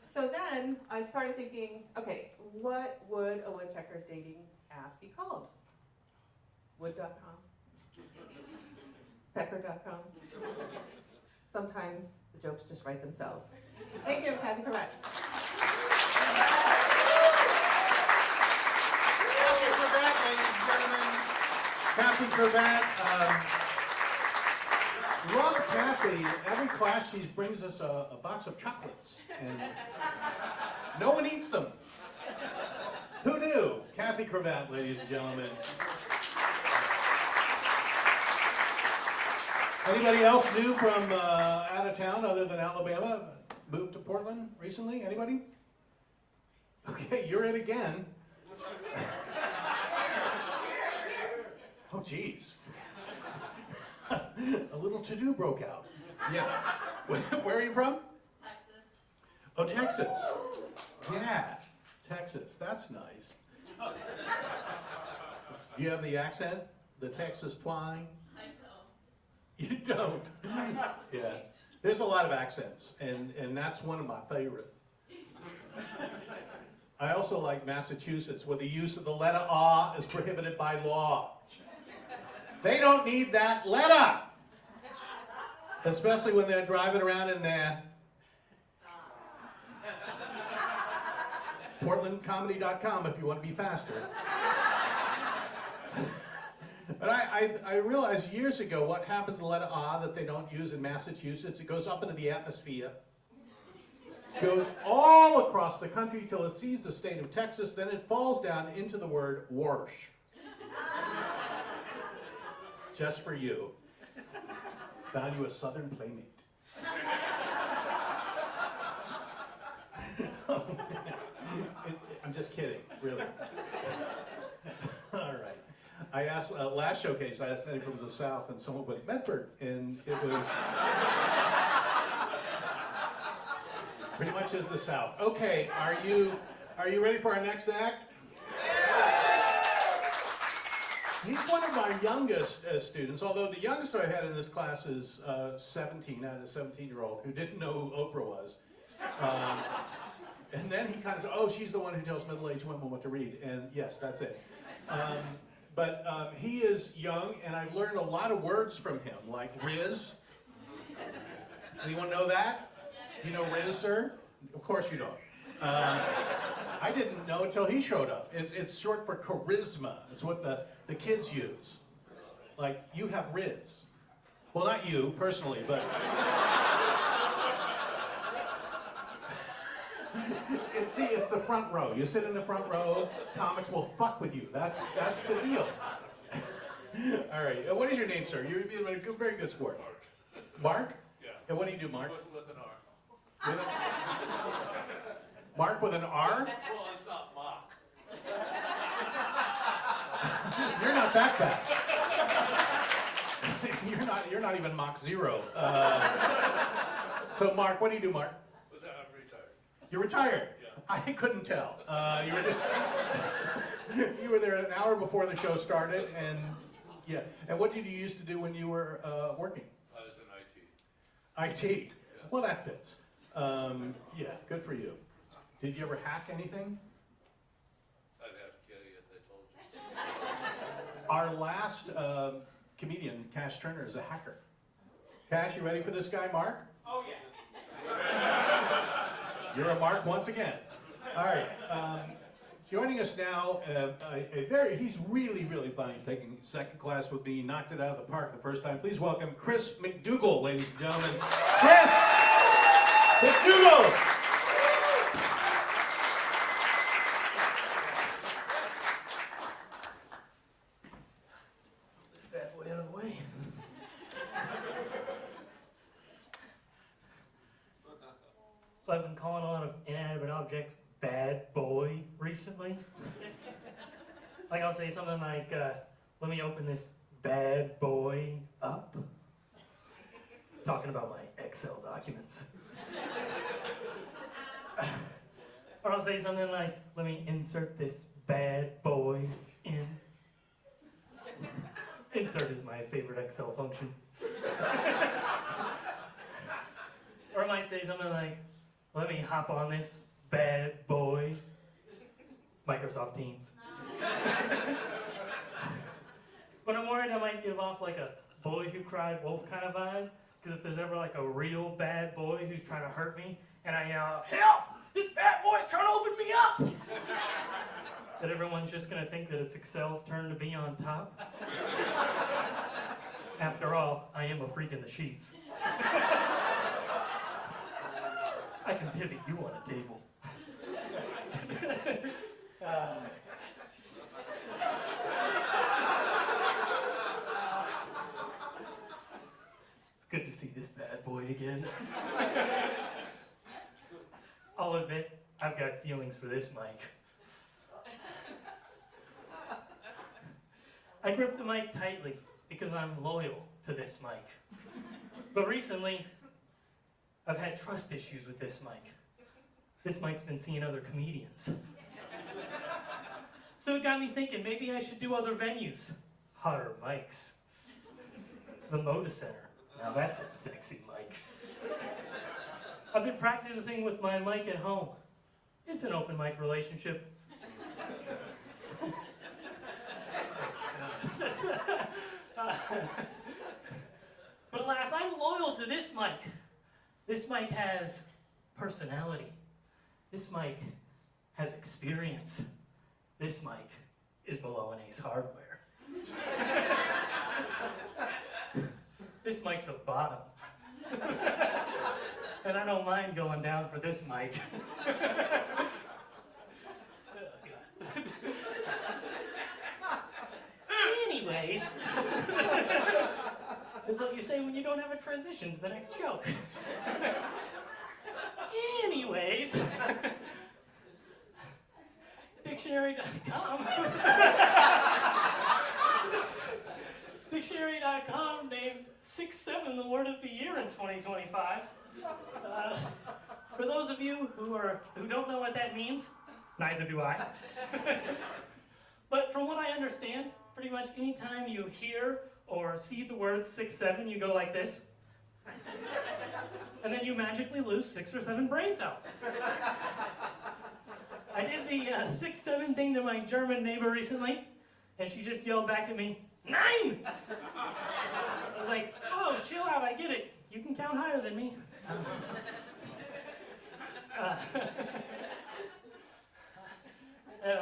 S6: so then I started thinking, okay, what would a woodpecker dating app be called? Wood.com? Pecker.com? Sometimes the jokes just write themselves. Thank you, Kathy Cravat.
S2: Kathy Cravat, love Kathy. Every class she brings us a box of chocolates, and no one eats them. Who knew? Kathy Cravat, ladies and gentlemen. Anybody else new from out of town other than Alabama? Moved to Portland recently? Anybody? Okay, you're in again. Oh, geez. A little to-do broke out. Yeah. Where are you from?
S7: Texas.
S2: Oh, Texas. Yeah, Texas. That's nice. Do you have the accent? The Texas twang?
S7: I
S2: You don't? Yeah. There's a lot of accents, and that's one of my favorite. I also like Massachusetts, where the use of the letter "ah" is prohibited by law. They don't need that letter, especially when they're driving around in their PortlandComedy.com if you want to be faster. But I realized years ago what happens to the letter "ah" that they don't use in Massachusetts. It goes up into the atmosphere, goes all across the country till it sees the state of Texas, then it falls down into the word "warsh." Just for you. Found you a Southern playmate. I'm just kidding, really. All right. I asked, last showcase, I asked anybody from the South, and someone went Medford, and it was pretty much is the South. Okay, are you ready for our next act? He's one of our youngest students, although the youngest I had in this class is 17. I had a 17-year-old who didn't know who Oprah was. And then he kind of said, oh, she's the one who tells middle-aged women what to read. And yes, that's it. But he is young, and I've learned a lot of words from him, like Riz. Anyone know that? Do you know Riz, sir? Of course you don't. I didn't know until he showed up. It's short for charisma. It's what the kids use. Like, you have Riz. Well, not you, personally, but... it's the front row. You sit in the front row, comics will fuck with you. That's the deal. All right. What is your name, sir? You're being a very good sport. Mark? Yeah. And what do you do, Mark?
S8: With an R.
S2: Mark with an R?
S8: Well, it's not Mark.
S2: You're not that fast. You're not even Mach 0. So Mark, what do you do, Mark?
S8: What's that? I'm retired.
S2: You're retired.
S8: Yeah.
S2: I couldn't tell. You were just you were there an hour before the show started, and yeah. And what did you used to do when you were working?
S8: I was in IT.
S2: IT. Well, that fits. Yeah, good for you. Did you ever hack anything?
S8: I'd have to kill you if I told you.
S2: Our last comedian, Cash Turner, is a hacker. Cash, you ready for this guy, Mark?
S3: Oh, yes.
S2: You're a Mark once again. All right. Joining us now, he's really, really funny. He's taking second class with me. He knocked it out of the park the first time. Please welcome Chris McDougall, ladies and gentlemen. Chris! Hit Google.
S7: That way out of the way. So I've been calling a lot of inanimate objects bad boy recently. Like I'll say something like, let me open this bad boy up. Talking about my Excel documents. Or I'll say something like, let me insert this bad boy in. Insert is my favorite Excel function. Or I might say something like, let me hop on this bad boy. Microsoft Teams. But I'm worried I might give off like a boy who cried wolf kind of vibe. Because if there's ever like a real bad boy who's trying to hurt me, and I yell, help! This bad boy's trying to open me up! That everyone's just gonna think that it's Excel's turn to be on top. After all, I am a freak in the sheets. I can pivot you on a table. It's good to see this bad boy again. I'll admit, I've got feelings for this mic. I grip the mic tightly because I'm loyal to this mic. But recently, I've had trust issues with this mic. This mic's been seeing other comedians. So it got me thinking, maybe I should do other venues. Hotter mics. The Moda Center. Now that's a sexy mic. I've been practicing with my mic at home. It's an open mic relationship. But alas, I'm loyal to this mic. This mic has personality. This mic has experience. This mic is below an Ace Hardware. This mic's a bottom. And I don't mind going down for this mic. Anyways, it's what you say when you don't have a transition to the next joke. Anyways, dictionary.com. Dictionary.com named 6'7" the word of the year in 2025. For those of you who don't know what that means, neither do I. But from what I understand, pretty much anytime you hear or see the word 6'7", you go like this. And then you magically lose 6 or 7 brain cells. I did the 6'7" thing to my German neighbor recently, and she just yelled back at me, 9! I was like, oh, chill out, I get it. You can count higher than me.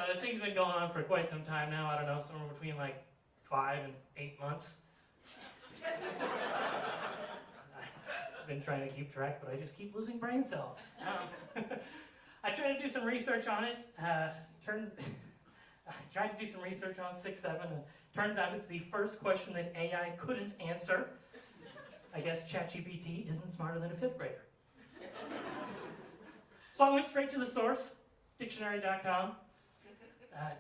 S7: This thing's been going on for quite some time now. I don't know, somewhere between like 5 and 8 months. I've been trying to keep track, but I just keep losing brain cells. I tried to do some research on it. I tried to do some research on 6'7", and turns out it's the first question that AI couldn't answer. I guess ChatGPT isn't smarter than a 5th grader. So I went straight to the source, dictionary.com.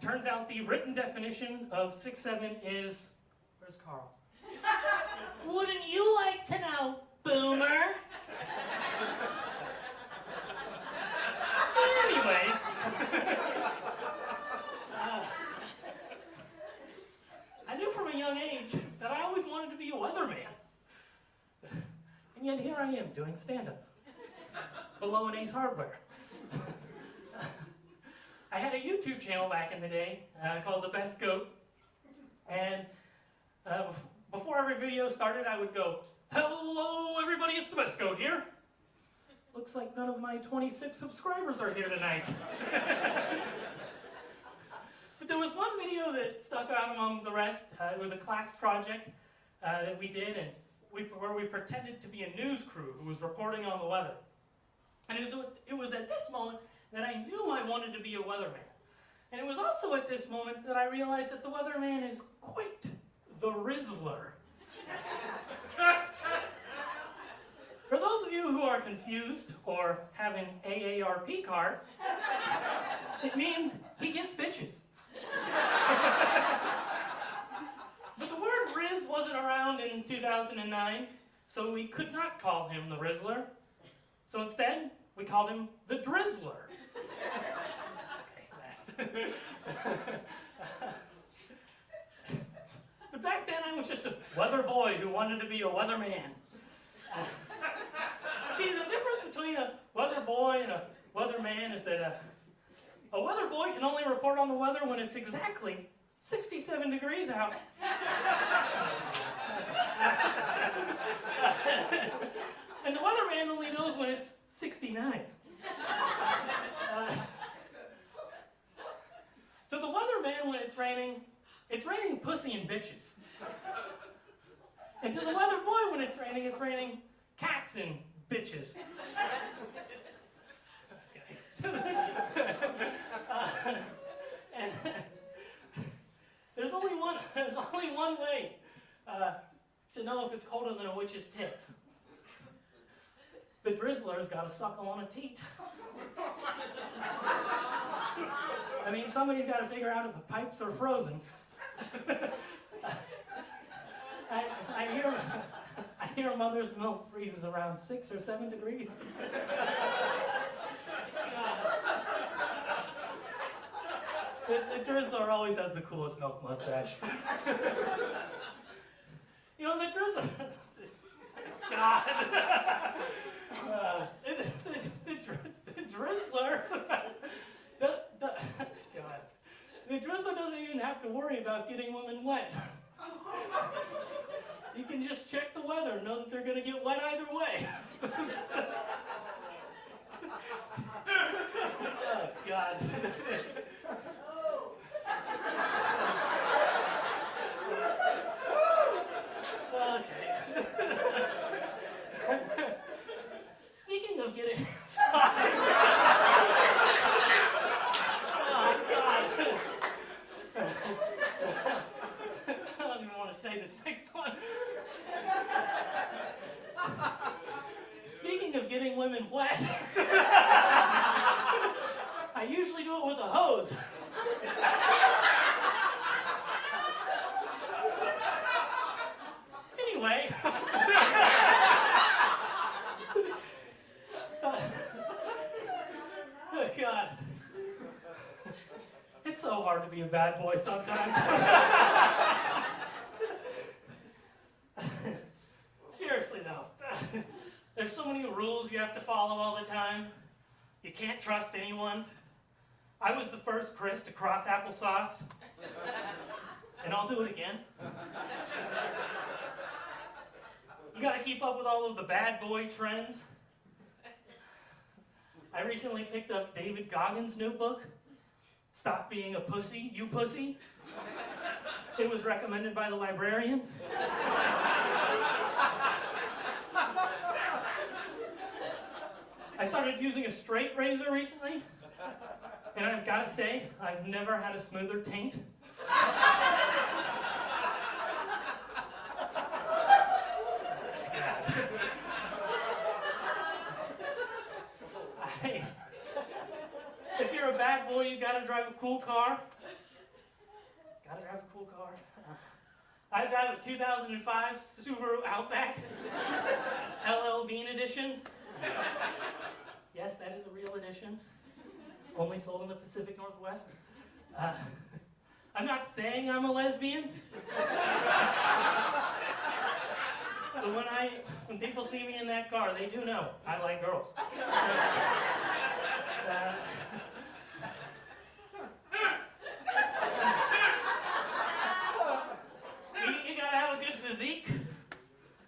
S7: Turns out the written definition of 6'7" is, where's Carl? Wouldn't you like to know, boomer? Anyways, I knew from a young age that I always wanted to be a weatherman. And yet here I am doing stand-up, below an Ace Hardware. I had a YouTube channel back in the day called The Best Goat, and before every video started I would go, hello everybody, it's The Best Goat here. Looks like none of my 26 subscribers are here tonight. But there was one video that stuck out among the rest. It was a class project that we did, and where we pretended to be a news crew who was reporting on the weather. And it was at this moment that I knew I wanted to be a weatherman. And it was also at this moment that I realized that the weatherman is quite the Rizzler. For those of you who are confused or have an AARP card, it means he gets bitches. But the word Riz wasn't around in 2009, so we could not call him the Rizzler. So instead, we called him the Drizzler. Okay, but back then, I was just a weather boy who wanted to be a weatherman. See, the difference between a weather boy and a weatherman is that a weather boy can only report on the weather when it's exactly 67 degrees out. And the weatherman only knows when it's 69. To the weatherman, when it's raining pussy and bitches. And to the weather boy, when it's raining cats and bitches. And there's only one way to know if it's colder than a witch's tit. The drizzler's got to suckle on a teat. I mean, somebody's got to figure out if the pipes are frozen. I hear mother's milk freezes around 6 or 7 degrees. The drizzler always has the coolest milk mustache. You know, the drizzler... God. The drizzler... God. The drizzler doesn't even have to worry about getting women wet. You can just check the weather and know that they're going to get wet either way. Oh, God. Okay. Speaking of getting... Oh, God. I don't even want to say this next one. Speaking of getting women wet, I usually do it with a hose. Anyway. Oh, God. It's so hard to be a bad boy sometimes. Seriously, though. There's so many rules you have to follow all the time. You can't trust anyone. I was the first Chris to cross applesauce. And I'll do it again. You gotta keep up with all of the bad boy trends. I recently picked up David Goggins' new book, Stop Being a Pussy, You Pussy. It was recommended by the librarian. I started using a straight razor recently, and I've got to say, I've never had a smoother taint. If you're a bad boy, you gotta drive a cool car. Gotta drive a cool car. I drive a 2005 Subaru Outback, LL Bean edition. Yes, that is a real edition. Only sold in the Pacific Northwest. I'm not saying I'm a lesbian. But when people see me in that car, they do know I like girls. You gotta have a good physique.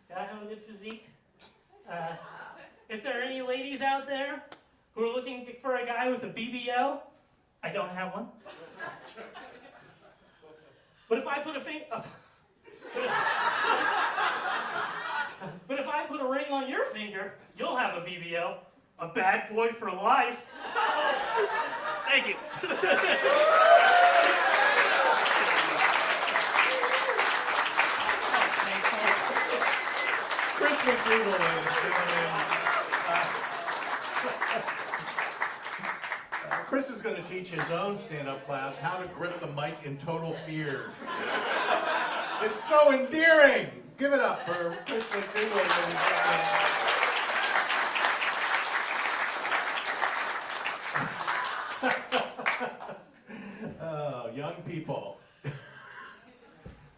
S7: Gotta have a good physique. If there are any ladies out there who are looking for a guy with a BBL, I don't have one. But if I put but if I put a ring on your finger, you'll have a BBL. A bad boy for life. Thank you.
S2: Chris McDougall, ladies and gentlemen. Chris is going to teach his own stand-up class how to grip the mic in total fear. It's so endearing. Give it up for Chris McDougall, ladies and gentlemen. Oh, young people.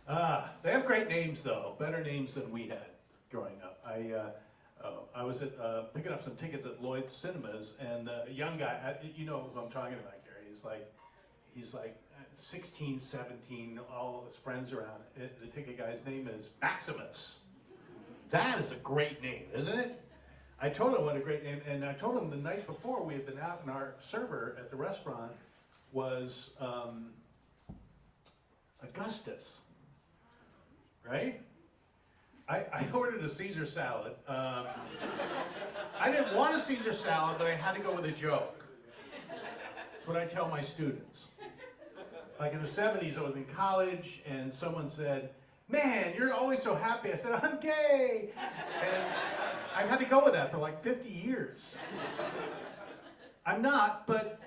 S2: They have great names, though. Better names than we had growing up. I was picking up some tickets at Lloyd's Cinemas, and a young guy, you know who I'm talking about, Gary. He's like 16, 17, all his friends around. The ticket guy's name is Maximus. That is a great name, isn't it? I told him what a great name, and I told him the night before we had been out, and our server at the restaurant was Augustus, right? I ordered a Caesar salad. I didn't want a Caesar salad, but I had to go with a joke. That's what I tell my students. Like in the 70s, I was in college, and someone said, "Man, you're always so happy." I said, "I'm gay." And I've had to go with that for like 50 years. I'm not, but,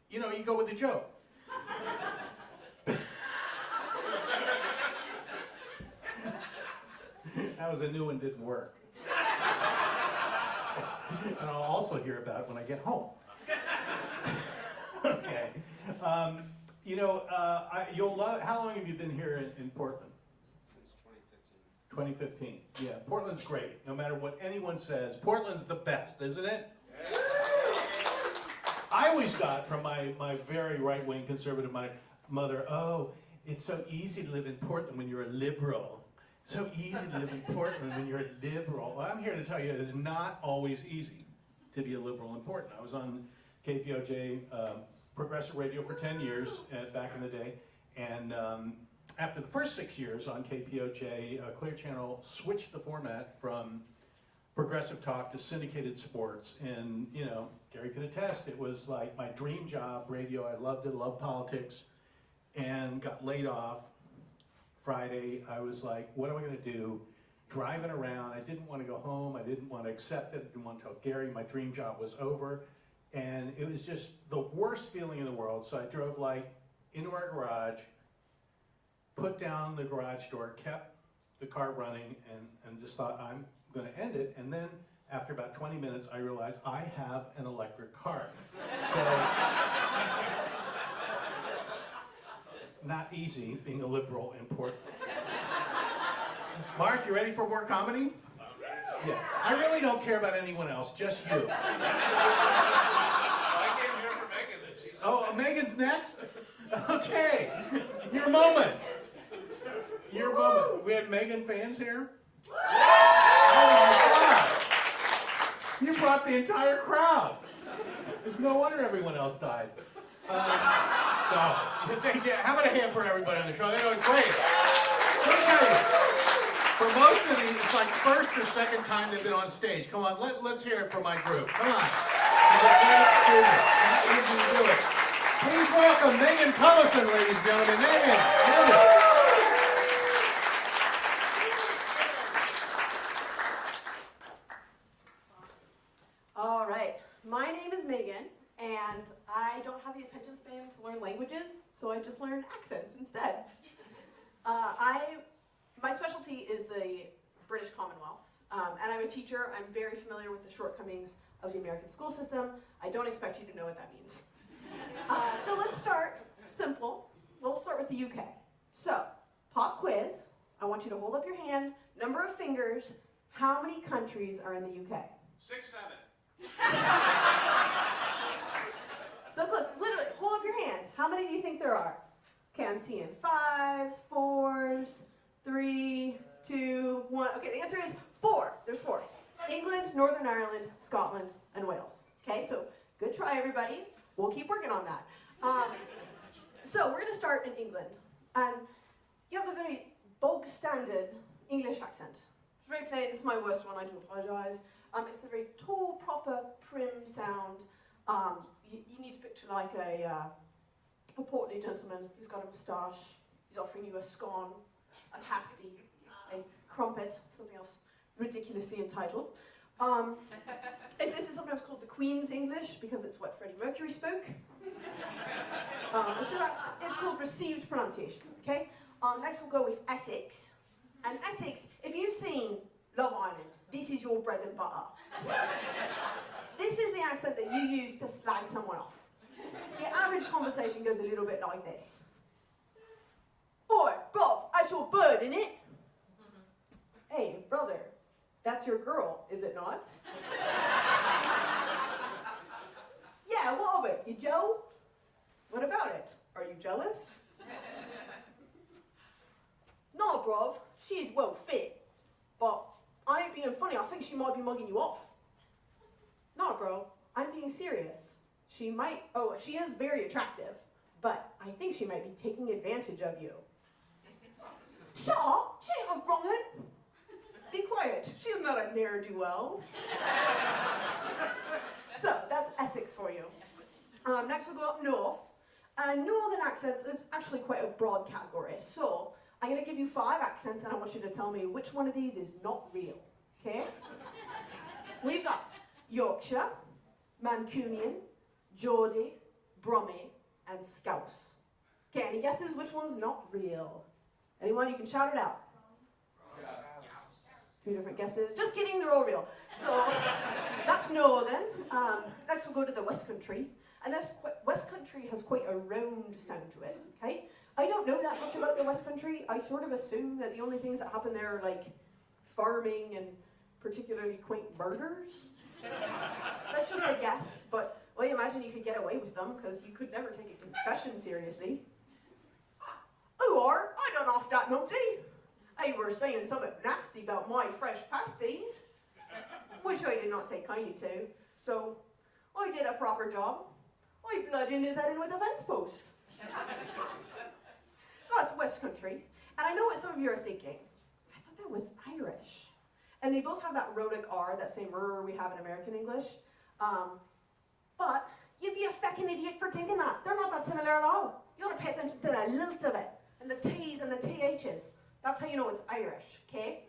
S2: you know, you go with the joke. That was a new one, didn't work. And I'll also hear about it when I get home. Okay. You know, you'll love. How long have you been here in Portland?
S3: Since 2015.
S2: 2015. Yeah, Portland's great. No matter what anyone says, Portland's the best, isn't it? I always got from my very right-wing conservative mother, "Oh, it's so easy to live in Portland when you're a liberal. So easy to live in Portland when you're a liberal." Well, I'm here to tell you it is not always easy to be a liberal in Portland. I was on KPOJ Progressive Radio for 10 years back in the day, and after the first 6 years on KPOJ, Clear Channel switched the format from progressive talk to syndicated sports, and you know, Gary could attest, it was like my dream job, radio. I loved it, loved politics, and got laid off. Friday, I was like, what am I going to do? Driving around, I didn't want to go home, I didn't want to accept it, I didn't want to tell Gary my dream job was over, and it was just the worst feeling in the world. So I drove like into our garage, put down the garage door, kept the car running, and just thought, I'm going to end it. And then after about 20 minutes, I realized I have an electric car. So, not easy being a liberal in Portland. Mark, you ready for more comedy? Yeah. I really don't care about anyone else, just you.
S8: I came here for Megan, and she's.
S2: Oh, Megan's next? Okay. Your moment. Your moment. We have Megan fans here? Oh my God. You brought the entire crowd. No wonder everyone else died. No. How about a hand for everybody on the show? They know it's great. Let me tell you, for most of these, it's like first or second time they've been on stage. Come on, let's hear it for my group. Come on. It's a great student. Not easy to do it. Please welcome Megan Cullison, ladies and gentlemen. Megan.
S9: All right, my name is Megan, and I don't have the attention span to learn languages, so I just learn accents instead. My specialty is the British Commonwealth, and I'm a teacher. I'm very familiar with the shortcomings of the American school system. I don't expect you to know what that means. So let's start simple. We'll start with the UK. So, pop quiz. I want you to hold up your hand, number of fingers. How many countries are in the UK?
S2: 6, 7.
S9: So close. Literally, hold up your hand. How many do you think there are? Okay, I'm seeing 5s, 4s, 3, 2, 1. Okay, the answer is 4. There's 4. England, Northern Ireland, Scotland, and Wales. Okay, so good try, everybody. We'll keep working on that. So we're going to start in England. And you have a very bog standard English accent. It's very plain. This is my worst one. I do apologize. It's a very tall, proper, prim sound. You need to picture like a portly gentleman who's got a moustache. He's offering you a scone, a pasty, a crumpet, something else ridiculously entitled. This is sometimes called the Queen's English because it's what Freddie Mercury spoke. And so it's called received pronunciation, okay? Next we'll go with Essex. And Essex, if you've seen Love Island, this is your bread and butter. This is the accent that you use to slag someone off. The average conversation goes a little bit like this. Oi, Bob, I saw a bird in it. Hey, brother, that's your girl, is it not? Yeah, what of it? You Joe? What about it? Are you jealous? No, bruv, she's well fit, but I ain't being funny. I think she might be mugging you off. No, bro, I'm being serious. She is very attractive, but I think she might be taking advantage of you. Shut up, she ain't a wrong'un. Be quiet, she's not a ne'er-do-well. So, that's Essex for you. Next we'll go up north. Northern accents is actually quite a broad category. So, I'm going to give you 5 accents and I want you to tell me which one of these is not real, okay? We've got Yorkshire, Mancunian, Geordie, Brummie, and Scouse. Okay, any guesses which one's not real? Anyone? You can shout it out. 2 different guesses. Just kidding, they're all real. So, that's Northern. Next we'll go to the West Country. And this West Country has quite a round sound to it, okay? I don't know that much about the West Country. I sort of assume that the only things that happen there are like farming and particularly quaint murders. That's just a guess, but well, you imagine you could get away with them because you could never take a confession seriously. Or, I don't know if that numpty. I were saying something nasty about my fresh pasties, which I did not take kindly to. So, I did a proper job. I bludgeoned his head in with a fence post. So that's West Country. And I know what some of you are thinking. I thought that was Irish. And they both have that rhotic R, that same R we have in American English. But you'd be a feckin' idiot for thinking that. They're not that similar at all. You ought to pay attention to the lilt of it, and the T's and the TH's. That's how you know it's Irish, okay?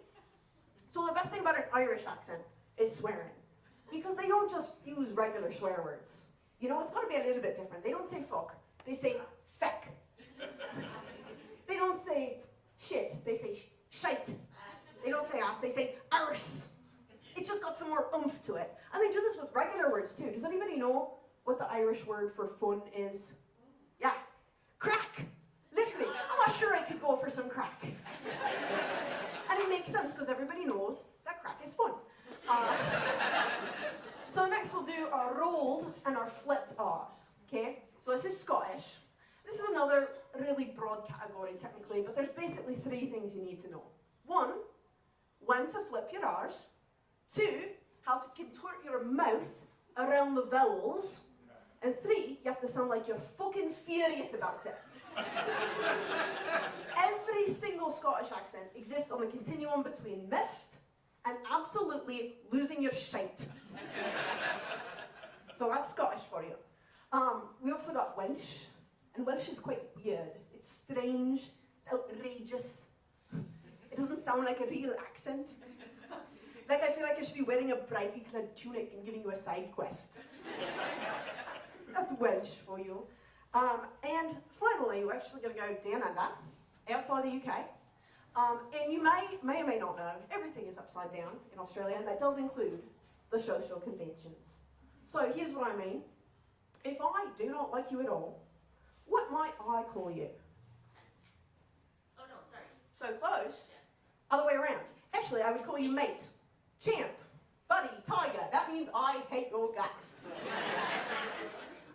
S9: So the best thing about an Irish accent is swearing. Because they don't just use regular swear words. You know, it's got to be a little bit different. They don't say fuck, they say feck. They don't say shit, they say shite. They don't say ass, they say arse. It's just got some more oomph to it. And they do this with regular words too. Does anybody know what the Irish word for fun is? Yeah, crack. Literally, I'm not sure I could go for some crack. And it makes sense because everybody knows that crack is fun. So next we'll do our rolled and our flipped R's, okay? So this is Scottish. This is another really broad category technically, but there's basically 3 things you need to know. 1, when to flip your R's. 2, how to contort your mouth around the vowels. And 3, you have to sound like you're fucking furious about it. Every single Scottish accent exists on the continuum between miffed and absolutely losing your shite. So that's Scottish for you. We also got Welsh, and Welsh is quite weird. It's strange, it's outrageous. It doesn't sound like a real accent. Like I feel like I should be wearing a brightly clad tunic and giving you a side quest. That's Welsh for you. And finally, we're actually going to go down under, outside the UK. And you may or may not know, everything is upside down in Australia, and that does include the social conventions. So here's what I mean. If I do not like you at all, what might I call you?
S10: Oh no, sorry.
S9: So close. Other way around. Actually, I would call you mate, champ, buddy, tiger. That means I hate your guts.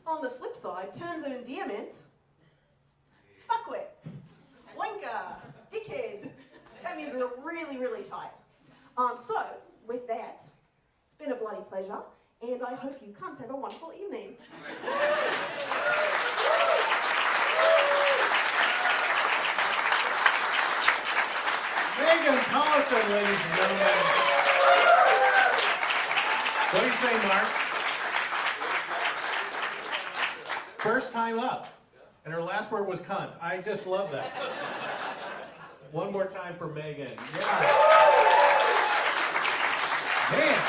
S9: On the flip side, terms of endearment, fuckwit, wanker, dickhead. That means we're really, really tight. So, with that, it's been a bloody pleasure, and I hope you cunts have a wonderful evening.
S2: Megan Collison, ladies and gentlemen. What do you say, Mark? First time up. And her last word was cunt. I just love that. One more time for Megan. Yeah. Man.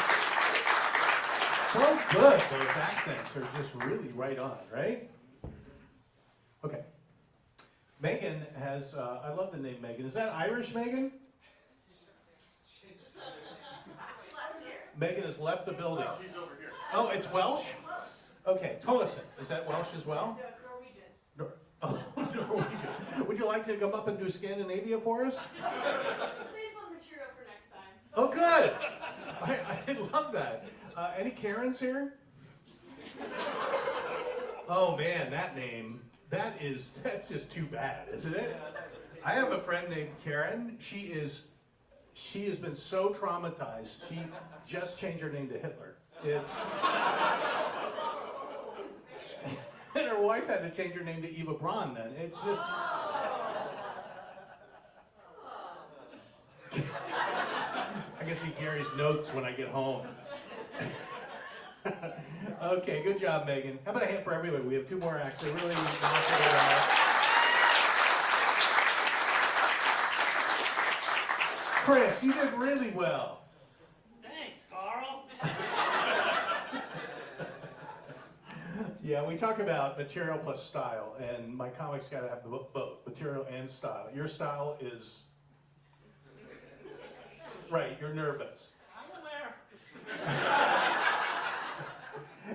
S2: So good. Those accents are just really right on, right? Okay. Megan has, I love the name Megan. Is that Irish, Megan? Megan has left the building.
S3: She's over here.
S2: Oh, it's Welsh? Okay, Tolleson. Is that Welsh as well?
S9: No, it's Norwegian.
S2: Oh, Norwegian. Would you like to come up and do Scandinavia for us?
S9: Save some material for next time.
S2: Oh, good. I love that. Any Karens here? Oh man, that name, that's just too bad, isn't it? I have a friend named Karen. She has been so traumatized, she just changed her name to Hitler. And her wife had to change her name to Eva Braun then. It's just... I can see Gary's notes when I get home. Okay, good job, Megan. How about a hand for everybody? We have two more acts. They really knocked it out. Chris, you did really well.
S7: Thanks, Carl.
S2: Yeah, we talk about material plus style, and my comics got to have both material and style. Your style is right. You're nervous.
S7: I'm aware.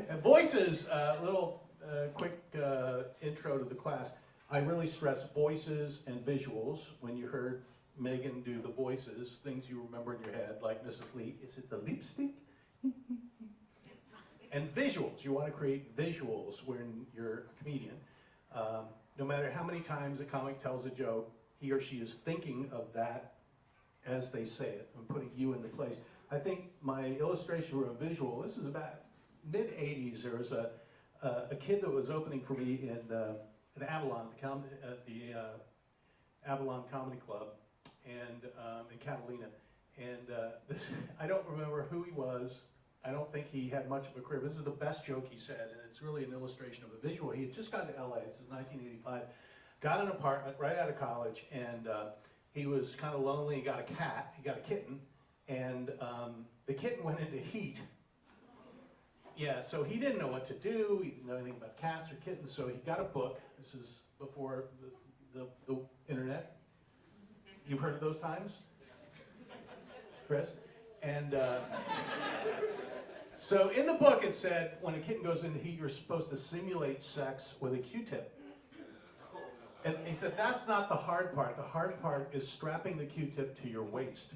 S2: And voices, little quick intro to the class. I really stress voices and visuals. When you heard Megan do the voices, things you remember in your head, like Mrs. Lee, is it the lipstick? And visuals, you want to create visuals when you're a comedian. No matter how many times a comic tells a joke, he or she is thinking of that as they say it and putting you in the place. I think my illustration for a visual, this is about mid-'80s. There was a kid that was opening for me in Avalon, the Avalon Comedy Club, and in Catalina. And this, I don't remember who he was. I don't think he had much of a career. This is the best joke he said, and it's really an illustration of a visual. He had just gotten to LA. This is 1985. Got an apartment right out of college, and he was kind of lonely. He got a cat. He got a kitten, and the kitten went into heat. Yeah, so he didn't know what to do. He didn't know anything about cats or kittens, so he got a book. This is before the internet. You've heard of those times? Chris? And so in the book it said, when a kitten goes into heat, you're supposed to simulate sex with a Q-tip. And he said, that's not the hard part. The hard part is strapping the Q-tip to your waist.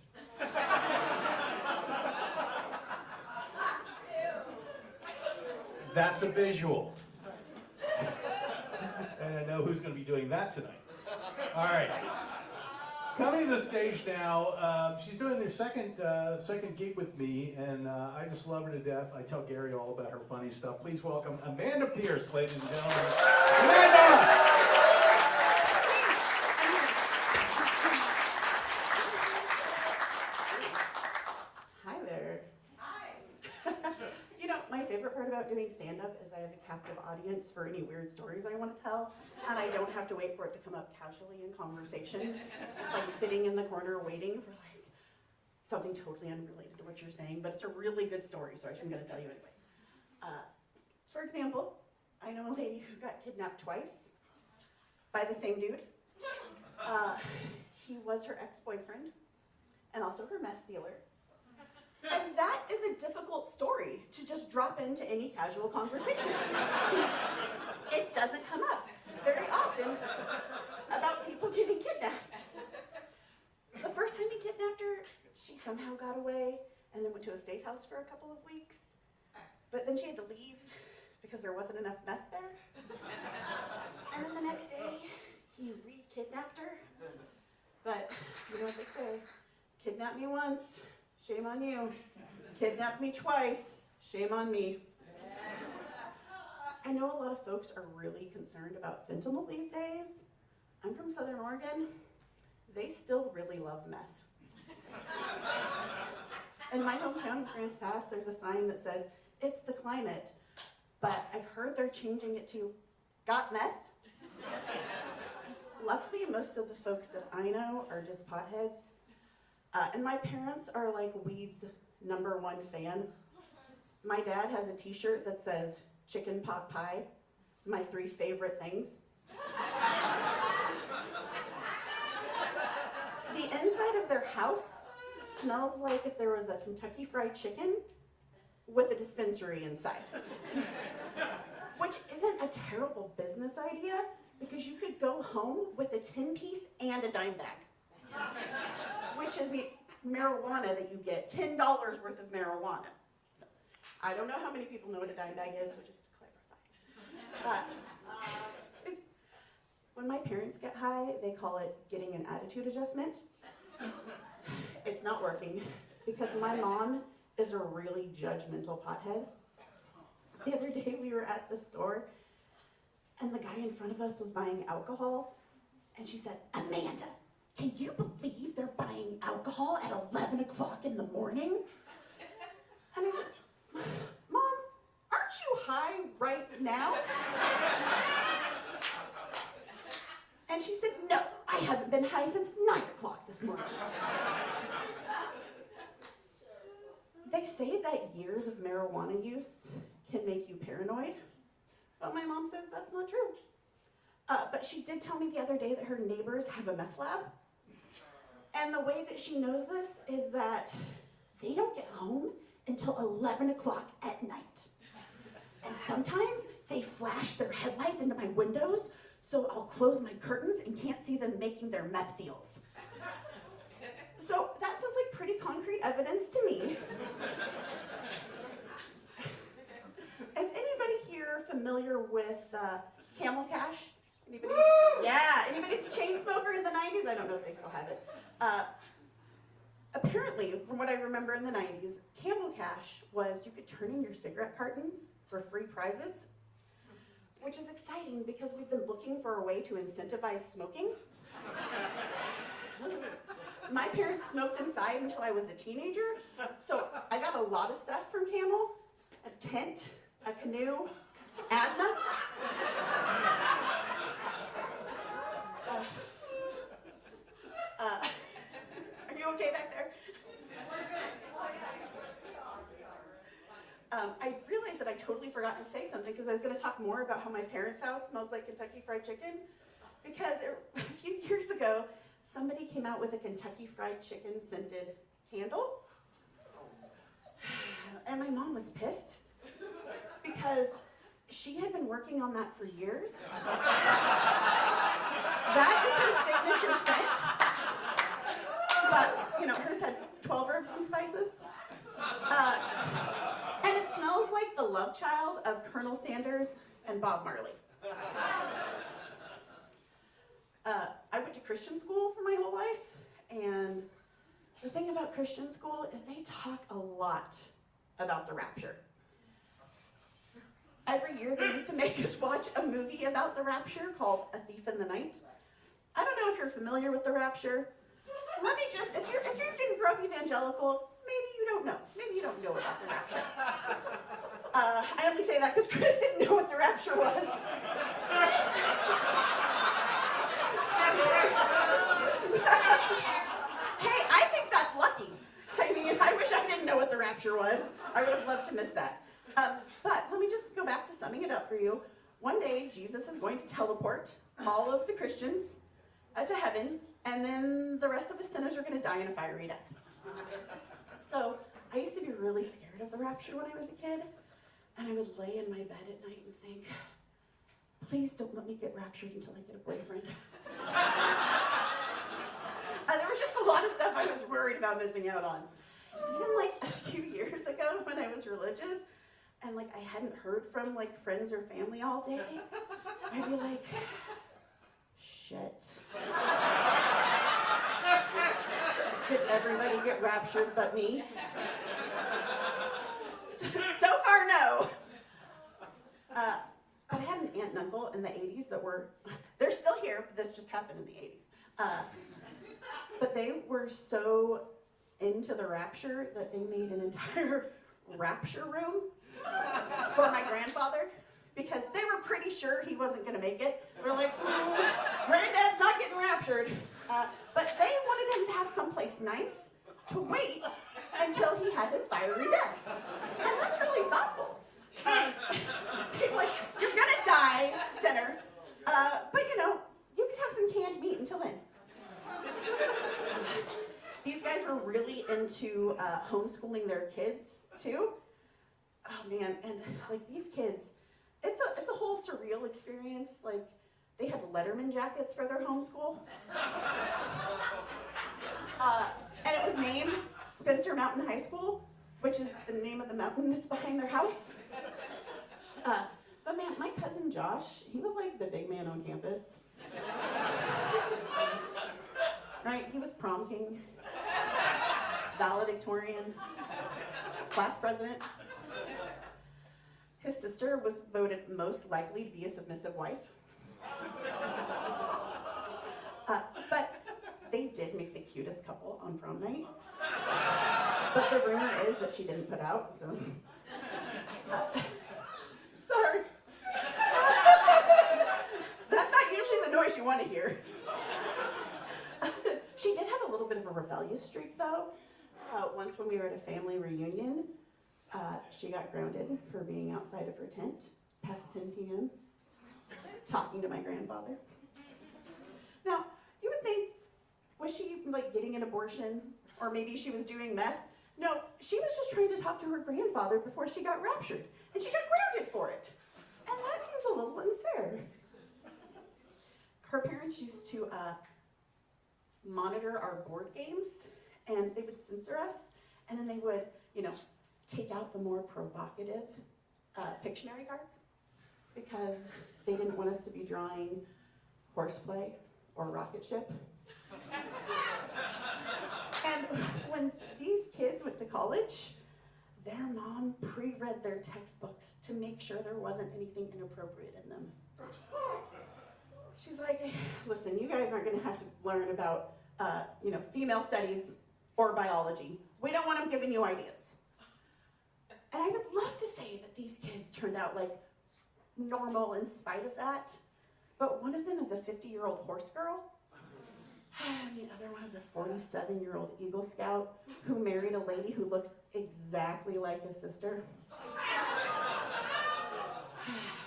S2: That's a visual. And I know who's going to be doing that tonight. All right. Coming to the stage now, she's doing her second gig with me, and I just love her to death. I tell Gary all about her funny stuff. Please welcome Amanda Pierce, ladies and gentlemen. Amanda!
S9: Hi there. Hi. You know, my favorite part about doing stand-up is I have a captive audience for any weird stories I want to tell, and I don't have to wait for it to come up casually in conversation. Just like sitting in the corner waiting for like something totally unrelated to what you're saying, but it's a really good story, so I'm going to tell you anyway. For example, I know a lady who got kidnapped twice by the same dude. He was her ex-boyfriend and also her meth dealer. And that is a difficult story to just drop into any casual conversation. It doesn't come up very often about people getting kidnapped. The first time he kidnapped her, she somehow got away and then went to a safe house for a couple of weeks. But then she had to leave because there wasn't enough meth there. And then the next day, he re-kidnapped her. But you know what they say, kidnap me once, shame on you. Kidnap me twice, shame on me. I know a lot of folks are really concerned about fentanyl these days. I'm from Southern Oregon. They still really love meth. In my hometown of Grants Pass, there's a sign that says, "It's the climate," but I've heard they're changing it to, "Got meth?" Luckily, most of the folks that I know are just potheads. And my parents are like weed's #1 fan. My dad has a t-shirt that says, "Chicken pot pie, my 3 favorite things." The inside of their house smells like if there was a Kentucky Fried Chicken with a dispensary inside. Which isn't a terrible business idea, because you could go home with a 10-piece and a dime bag, which is the marijuana that you get, $10 worth of marijuana. So, I don't know how many people know what a dime bag is, but just to clarify. When my parents get high, they call it getting an attitude adjustment. It's not working, because my mom is a really judgmental pothead. The other day we were at the store, and the guy in front of us was buying alcohol, and she said, "Amanda, can you believe they're buying alcohol at 11 o'clock in the morning?" And I said, "Mom, aren't you high right now?" And she said, "No, I haven't been high since 9 o'clock this morning." They say that years of marijuana use can make you paranoid, but my mom says that's not true. But she did tell me the other day that her neighbors have a meth lab. And the way that she knows this is that they don't get home until 11 o'clock at night. And sometimes they flash their headlights into my windows, so I'll close my curtains and can't see them making their meth deals. So that sounds like pretty concrete evidence to me. Is anybody here familiar with Camel Cash? Anybody? Yeah, anybody's a chain smoker in the 90s? I don't know if they still have it. Apparently, from what I remember in the 90s, Camel Cash was you could turn in your cigarette cartons for free prizes, which is exciting because we've been looking for a way to incentivize smoking. My parents smoked inside until I was a teenager, so I got a lot of stuff from Camel: a tent, a canoe, asthma. Are you okay back there? I realized that I totally forgot to say something, because I was going to talk more about how my parents' house smells like Kentucky Fried Chicken. Because a few years ago, somebody came out with a Kentucky Fried Chicken scented candle. And my mom was pissed, because she had been working on that for years. That is her signature scent. But, you know, hers had 12 herbs and spices. And it smells like the love child of Colonel Sanders and Bob Marley. I went to Christian school for my whole life, and the thing about Christian school is they talk a lot about the rapture. Every year they used to make us watch a movie about the rapture called A Thief in the Night. I don't know if you're familiar with the rapture. Let me just, if you didn't grow up evangelical, maybe you don't know. Maybe you don't know about the rapture. I only say that because Chris didn't know what the rapture was. Hey, I think that's lucky. I mean, I wish I didn't know what the rapture was. I would have loved to miss that. But let me just go back to summing it up for you. One day, Jesus is going to teleport all of the Christians to heaven, and then the rest of us sinners are going to die in a fiery death. So I used to be really scared of the rapture when I was a kid, and I would lay in my bed at night and think, please don't let me get raptured until I get a boyfriend. There was just a lot of stuff I was worried about missing out on. Even like a few years ago when I was religious, and like I hadn't heard from like friends or family all day, I'd be like, shit. Did everybody get raptured but me? So far, no. I had an aunt and uncle in the 80s that were, they're still here, but this just happened in the 80s. But they were so into the rapture that they made an entire rapture room for my grandfather because they were pretty sure he wasn't going to make it. They're like, Granddad's not getting raptured. But they wanted him to have someplace nice to wait until he had his fiery death. And that's really thoughtful. People like, you're going to die, sinner, but you know, you could have some canned meat until then. These guys were really into homeschooling their kids too. Oh man, and like these kids, it's a whole surreal experience. Like they had Letterman jackets for their homeschool, and it was named Spencer Mountain High School, which is the name of the mountain that's behind their house. But man, my cousin Josh, he was like the big man on campus. Right? He was prom king, valedictorian, class president. His sister was voted most likely to be a submissive wife. But they did make the cutest couple on prom night. But the rumor is that she didn't put out, so. Sorry. That's not usually the noise you want to hear. She did have a little bit of a rebellious streak, though. Once when we were at a family reunion, she got grounded for being outside of her tent past 10 p.m., talking to my grandfather. Now, you would think, was she like getting an abortion? Or maybe she was doing meth? No, she was just trying to talk to her grandfather before she got raptured. And she got grounded for it. And that seems a little unfair. Her parents used to monitor our board games, and they would censor us, and then they would, you know, take out the more provocative Pictionary cards because they didn't want us to be drawing horseplay or rocket ship. And when these kids went to college, their mom pre-read their textbooks to make sure there wasn't anything inappropriate in them. She's like, listen, you guys aren't going to have to learn about, female studies or biology. We don't want them giving you ideas. And I would love to say that these kids turned out like normal in spite of that. But one of them is a 50-year-old horse girl. And the other one is a 47-year-old Eagle Scout who married a lady who looks exactly like his sister.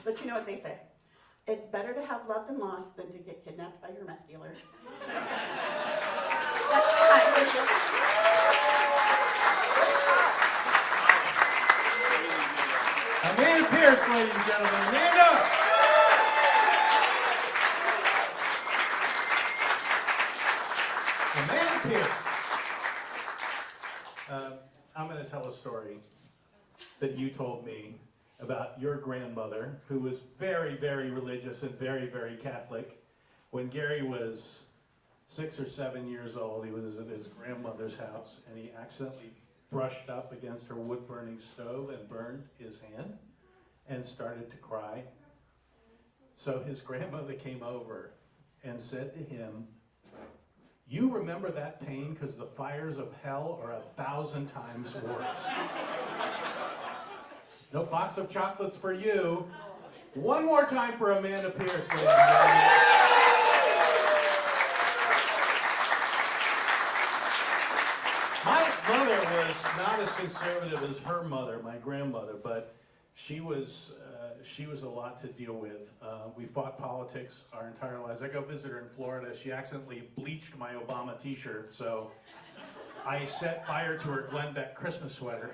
S9: But you know what they say. It's better to have loved and lost than to get kidnapped by your meth dealer. That's
S2: Amanda Pierce, ladies and gentlemen. Amanda! Amanda Pierce. I'm going to tell a story that you told me about your grandmother, who was very, very religious and very, very Catholic. When Gary was 6 or 7 years old, he was at his grandmother's house, and he accidentally brushed up against her wood-burning stove and burned his hand and started to cry. So his grandmother came over and said to him, "You remember that pain because the fires of hell are 1,000 times worse." No box of chocolates for you. One more time for Amanda Pierce, ladies and gentlemen. My mother was not as conservative as her mother, my grandmother, but she was a lot to deal with. We fought politics our entire lives. I go visit her in Florida. She accidentally bleached my Obama t-shirt, so I set fire to her Glenn Beck Christmas sweater.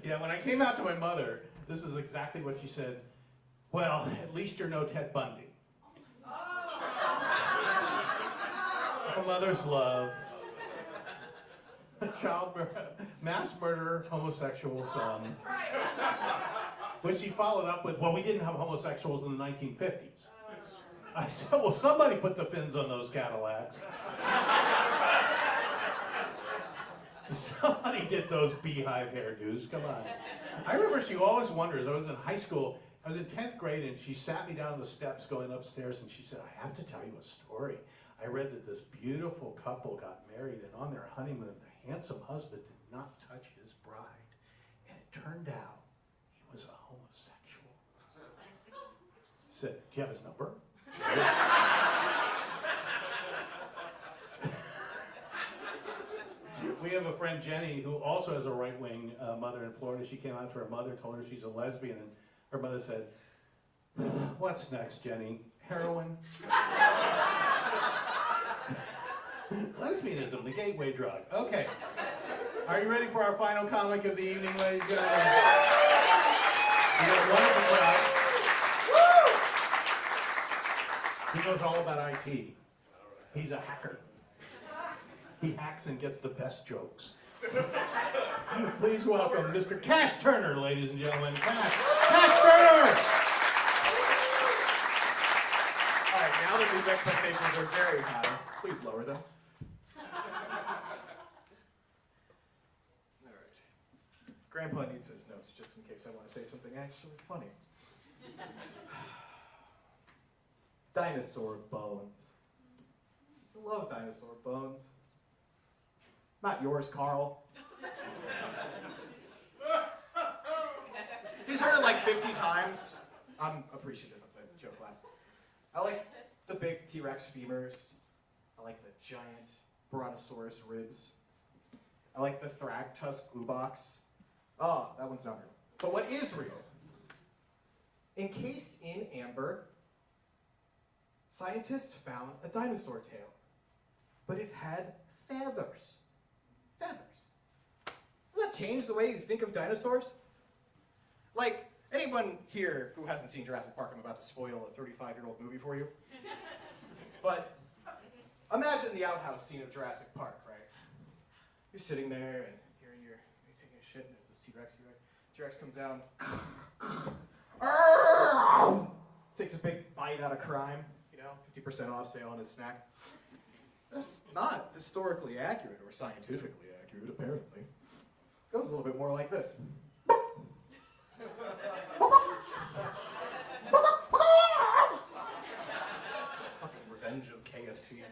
S2: Yeah, when I came out to my mother, this is exactly what she said. "Well, at least you're no Ted Bundy." A mother's love. A mass murderer, homosexual son. Which she followed up with, "Well, we didn't have homosexuals in the 1950s. I said, "Well, somebody put the fins on those Cadillacs. Somebody did those beehive hairdos, come on." I remember she always wonders, I was in high school, I was in 10th grade, and she sat me down on the steps going upstairs, and she said, "I have to tell you a story. I read that this beautiful couple got married, and on their honeymoon, the handsome husband did not touch his bride. And it turned out he was a homosexual. I said, do you have his number? We have a friend, Jenny, who also has a right-wing mother in Florida. She came out to her mother, told her she's a lesbian, and her mother said, what's next, Jenny? Heroin? Lesbianism, the gateway drug. Okay. Are you ready for our final comic of the evening, ladies and gentlemen? We got a wonderful crowd. Woo! He knows all about IT. He's a hacker. He hacks and gets the best jokes. Please welcome Mr. Cash Turner, ladies and gentlemen. Cash Turner!
S11: All right, now that these expectations are very high, please lower them. All right. Grandpa needs his notes just in case I want to say something actually funny. Dinosaur bones. I love dinosaur bones. Not yours, Carl. He's heard it like 50 times. I'm appreciative of the joke laugh. I like the big T-Rex femurs. I like the giant Brontosaurus ribs. I like the Thragtusk glue box. Oh, that one's not real. But what is real? Encased in amber, scientists found a dinosaur tail. But it had feathers. Feathers. Does that change the way you think of dinosaurs? Like, anyone here who hasn't seen Jurassic Park, I'm about to spoil a 35-year-old movie for you. But imagine the outhouse scene of Jurassic Park, right? You're sitting there and you're taking a shit and there's this T-Rex. T-Rex comes down. Takes a big bite out of crime, 50% off sale on his snack. That's not historically accurate or scientifically accurate, apparently. It goes a little bit more like this. Fucking Revenge of KFC.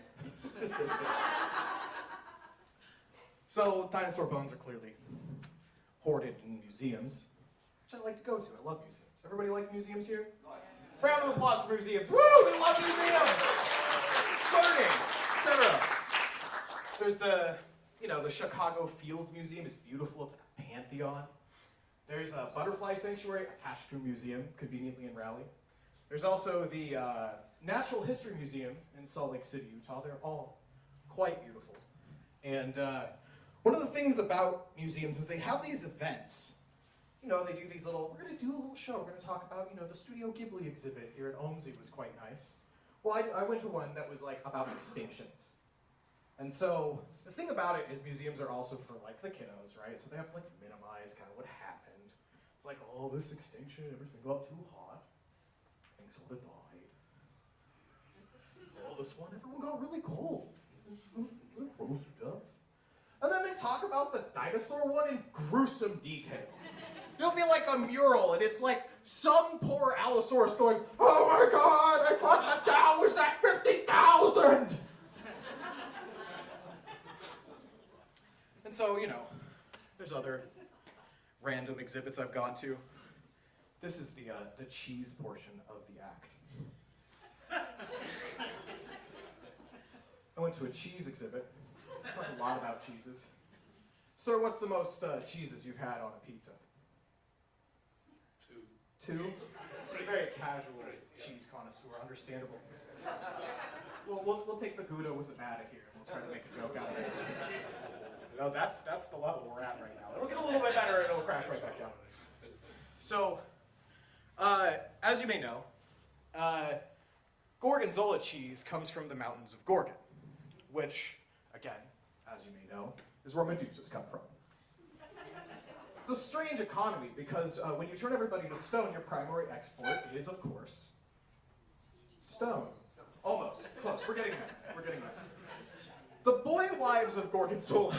S11: So, dinosaur bones are clearly hoarded in museums, which I like to go to. I love museums. Everybody like museums here? Round of applause for museums. Woo! We love museums! Learning, etc. There's the Chicago Fields Museum is beautiful. It's like a pantheon. There's a butterfly sanctuary attached to a museum, conveniently in Raleigh. There's also the Natural History Museum in Salt Lake City, Utah. They're all quite beautiful. And one of the things about museums is they have these events. They do these little, we're going to do a little show. We're going to talk about, the Studio Ghibli exhibit here at OMSI was quite nice. Well, I went to one that was like about extinctions. And so the thing about it is museums are also for like the kiddos, right? So they have to like minimize kind of what happened. It's like, oh, this extinction, everything got too hot. Things sort of died. Oh, this one, everyone got really cold. It froze to death. And then they talk about the dinosaur one in gruesome detail. There'll be like a mural, and it's like some poor Allosaurus going, oh my god, I thought the Dow was at 50,000! And so, there's other random exhibits I've gone to. This is the cheese portion of the act. I went to a cheese exhibit. I talked a lot about cheeses. Sir, what's the most cheeses you've had on a pizza? Two? It's a very casual cheese connoisseur, understandable. We'll take the Gouda with the Matta here, and we'll try to make a joke out of it. That's the level we're at right now. It'll get a little bit better, and it'll crash right back down. So, as you may know, Gorgonzola cheese comes from the mountains of Gorgon, which, again, as you may know, is where Medusas come from. It's a strange economy because when you turn everybody to stone, your primary export is, of course, stone. Almost. Close. We're getting there. The boy wives of Gorgonzola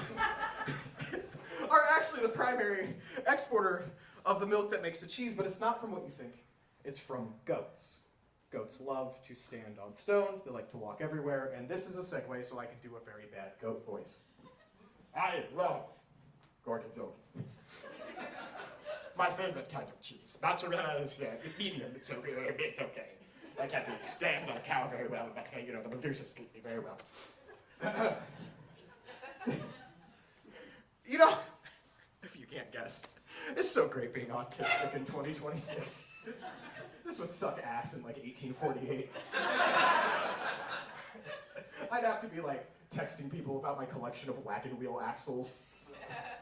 S11: are actually the primary exporter of the milk that makes the cheese, but it's not from what you think. It's from goats. Goats love to stand on stone, they like to walk everywhere, and this is a segue so I can do a very bad goat voice. I love gorgonzola. My favorite kind of cheese. Mozzarella is medium, it's okay. It's okay. I can't really stand on a cow very well, but hey, you know, the Medusas treat me very well. You know, if you can't guess, it's so great being autistic in 2026. This would suck ass in like 1848. I'd have to be like texting people about my collection of wagon wheel axles.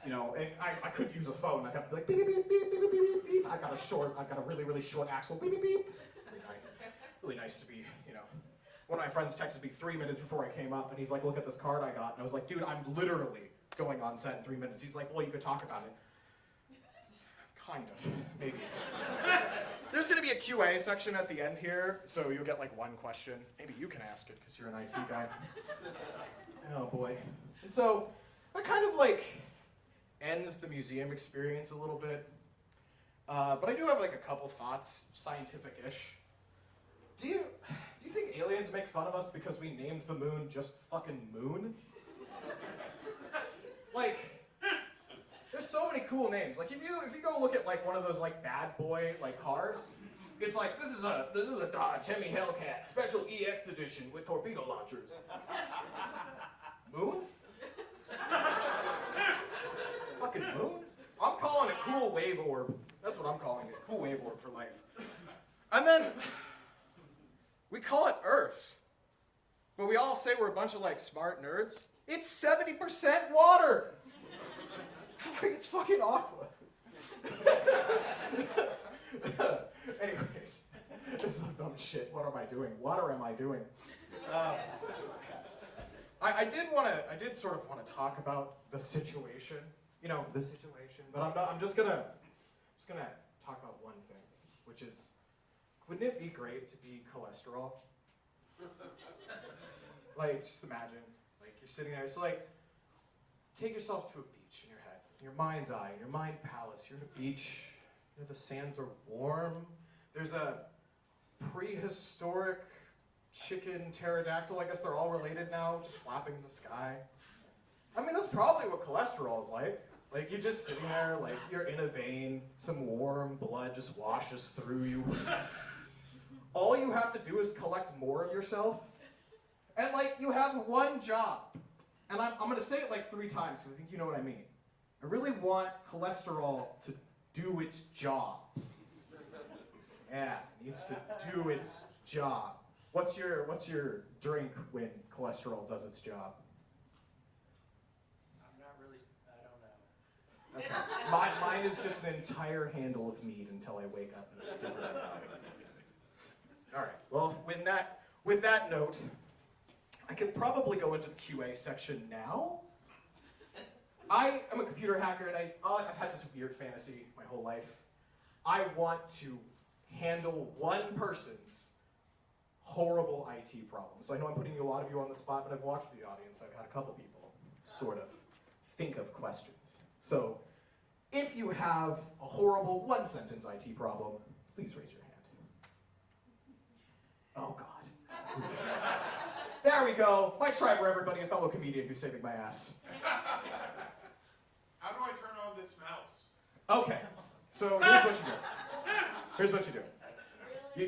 S11: You know, and I couldn't use a phone. I'd have to be like beep beep beep beep beep beep beep. I've got a really, really short axle, beep beep beep. Really nice to be, you know. One of my friends texted me 3 minutes before I came up and he's like, look at this card I got. And I was like, dude, I'm literally going on set in 3 minutes. He's like, well, you could talk about it. Kind of, maybe. There's gonna be a QA section at the end here, so you'll get like one question. Maybe you can ask it, because you're an IT guy. Oh boy. And so, that kind of like ends the museum experience a little bit. But I do have like a couple thoughts, scientific-ish. Do you think aliens make fun of us because we named the moon just fucking Moon? Like, there's so many cool names. Like if you go look at like one of those like bad boy like cars, it's like this is a Dodge Hemi Hellcat Special EX edition with torpedo launchers. Moon? Fucking Moon? I'm calling it Cool Wave Orb. That's what I'm calling it. Cool Wave Orb for life. And then we call it Earth. But we all say we're a bunch of like smart nerds. It's 70% water. Like, it's fucking aqua. Anyways, this is some dumb shit. What am I doing? What am I doing? I did sort of want to talk about the situation. You know, the situation. But I'm just gonna talk about one thing, which is, wouldn't it be great to be cholesterol? Like, just imagine, like you're sitting there. It's like, take yourself to a beach in your head, in your mind's eye, in your mind palace. You're at a beach. You know, the sands are warm. There's a prehistoric chicken pterodactyl. I guess they're all related now, just flapping in the sky. I mean, that's probably what cholesterol is like. Like, you're just sitting there, like, you're in a vein, some warm blood just washes through you. All you have to do is collect more of yourself. And, like, you have one job. And I'm going to say it, like, 3 times, because I think you know what I mean. I really want cholesterol to do its job. Yeah, it needs to do its job. What's your drink when cholesterol does its job?
S3: I'm not really, I don't know.
S11: Okay. Mine is just an entire handle of mead until I wake up and it's different. All right. Well, with that note, I could probably go into the QA section now. I am a computer hacker, and I've had this weird fantasy my whole life. I want to handle one person's horrible IT problem. So I know I'm putting a lot of you on the spot, but I've watched the audience. I've had a couple people sort of think of questions. So if you have a horrible one-sentence IT problem, please raise your hand. Oh, God. There we go. My try for everybody, a fellow comedian who's saving my ass.
S8: How do I turn on this mouse?
S11: Okay, so here's what you do. Here's what you do.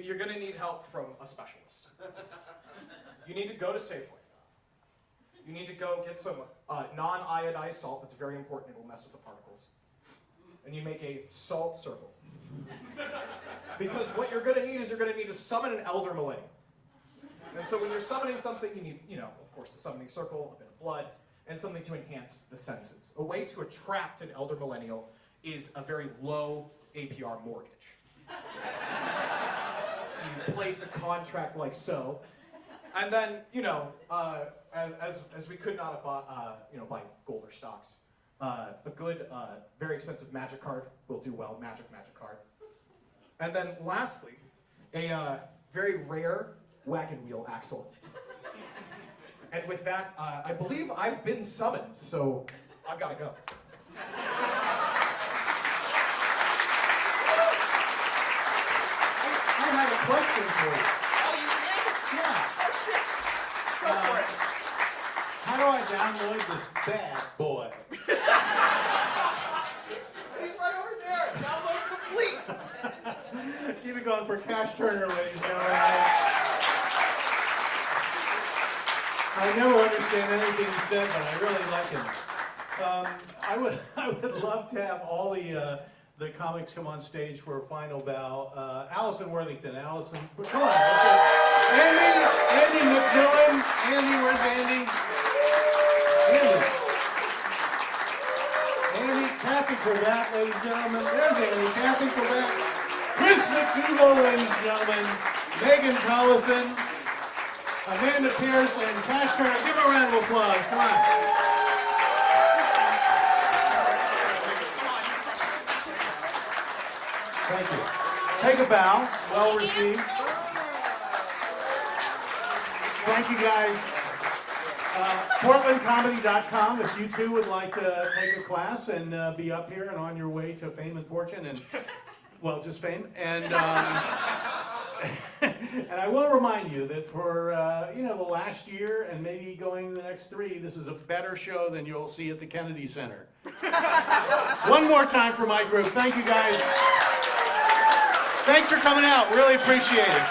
S11: You're gonna need help from a specialist. You need to go to Safeway. You need to go get some non-iodized salt. That's very important. It will mess with the particles. And you make a salt circle. Because what you're gonna need is you're gonna need to summon an elder millennium. And so when you're summoning something, you need, of course, the summoning circle, a bit of blood, and something to enhance the senses. A way to attract an elder millennial is a very low APR mortgage. So you place a contract like so, and then, as we could not buy gold or stocks, a good, very expensive magic card will do well, magic card. And then lastly, a very rare wagon wheel axle. And with that, I believe I've been summoned, so I've got to go. I have a question for you.
S2: Yeah.
S9: Oh, shit. Go for it.
S2: How do I download this bad boy?
S11: He's right over there. Download complete.
S2: Keep it going for Cash Turner, ladies and gentlemen. I never understand anything he said, but I really like him. I would love to have all the comics come on stage for a final bow. Allison Worthington, Allison, come on. Let's go. Andy McMillan. Andy, where's Andy? Andy, Kathy Cravat, ladies and gentlemen. There's Andy, Kathy Cravat. Chris McDougall, ladies and gentlemen. Megan Collison, Amanda Pierce, and Cash Turner. Give them a round of applause. Come on. Thank you. Take a bow. Well received. Thank you, guys. PortlandComedy.com if you too would like to take a class and be up here and on your way to fame and fortune and, well, just fame. And and I will remind you that for the last year and maybe going the next 3, this is a better show than you'll see at the Kennedy Center. One more time for my group. Thank you, guys. Thanks for coming out. Really appreciate it.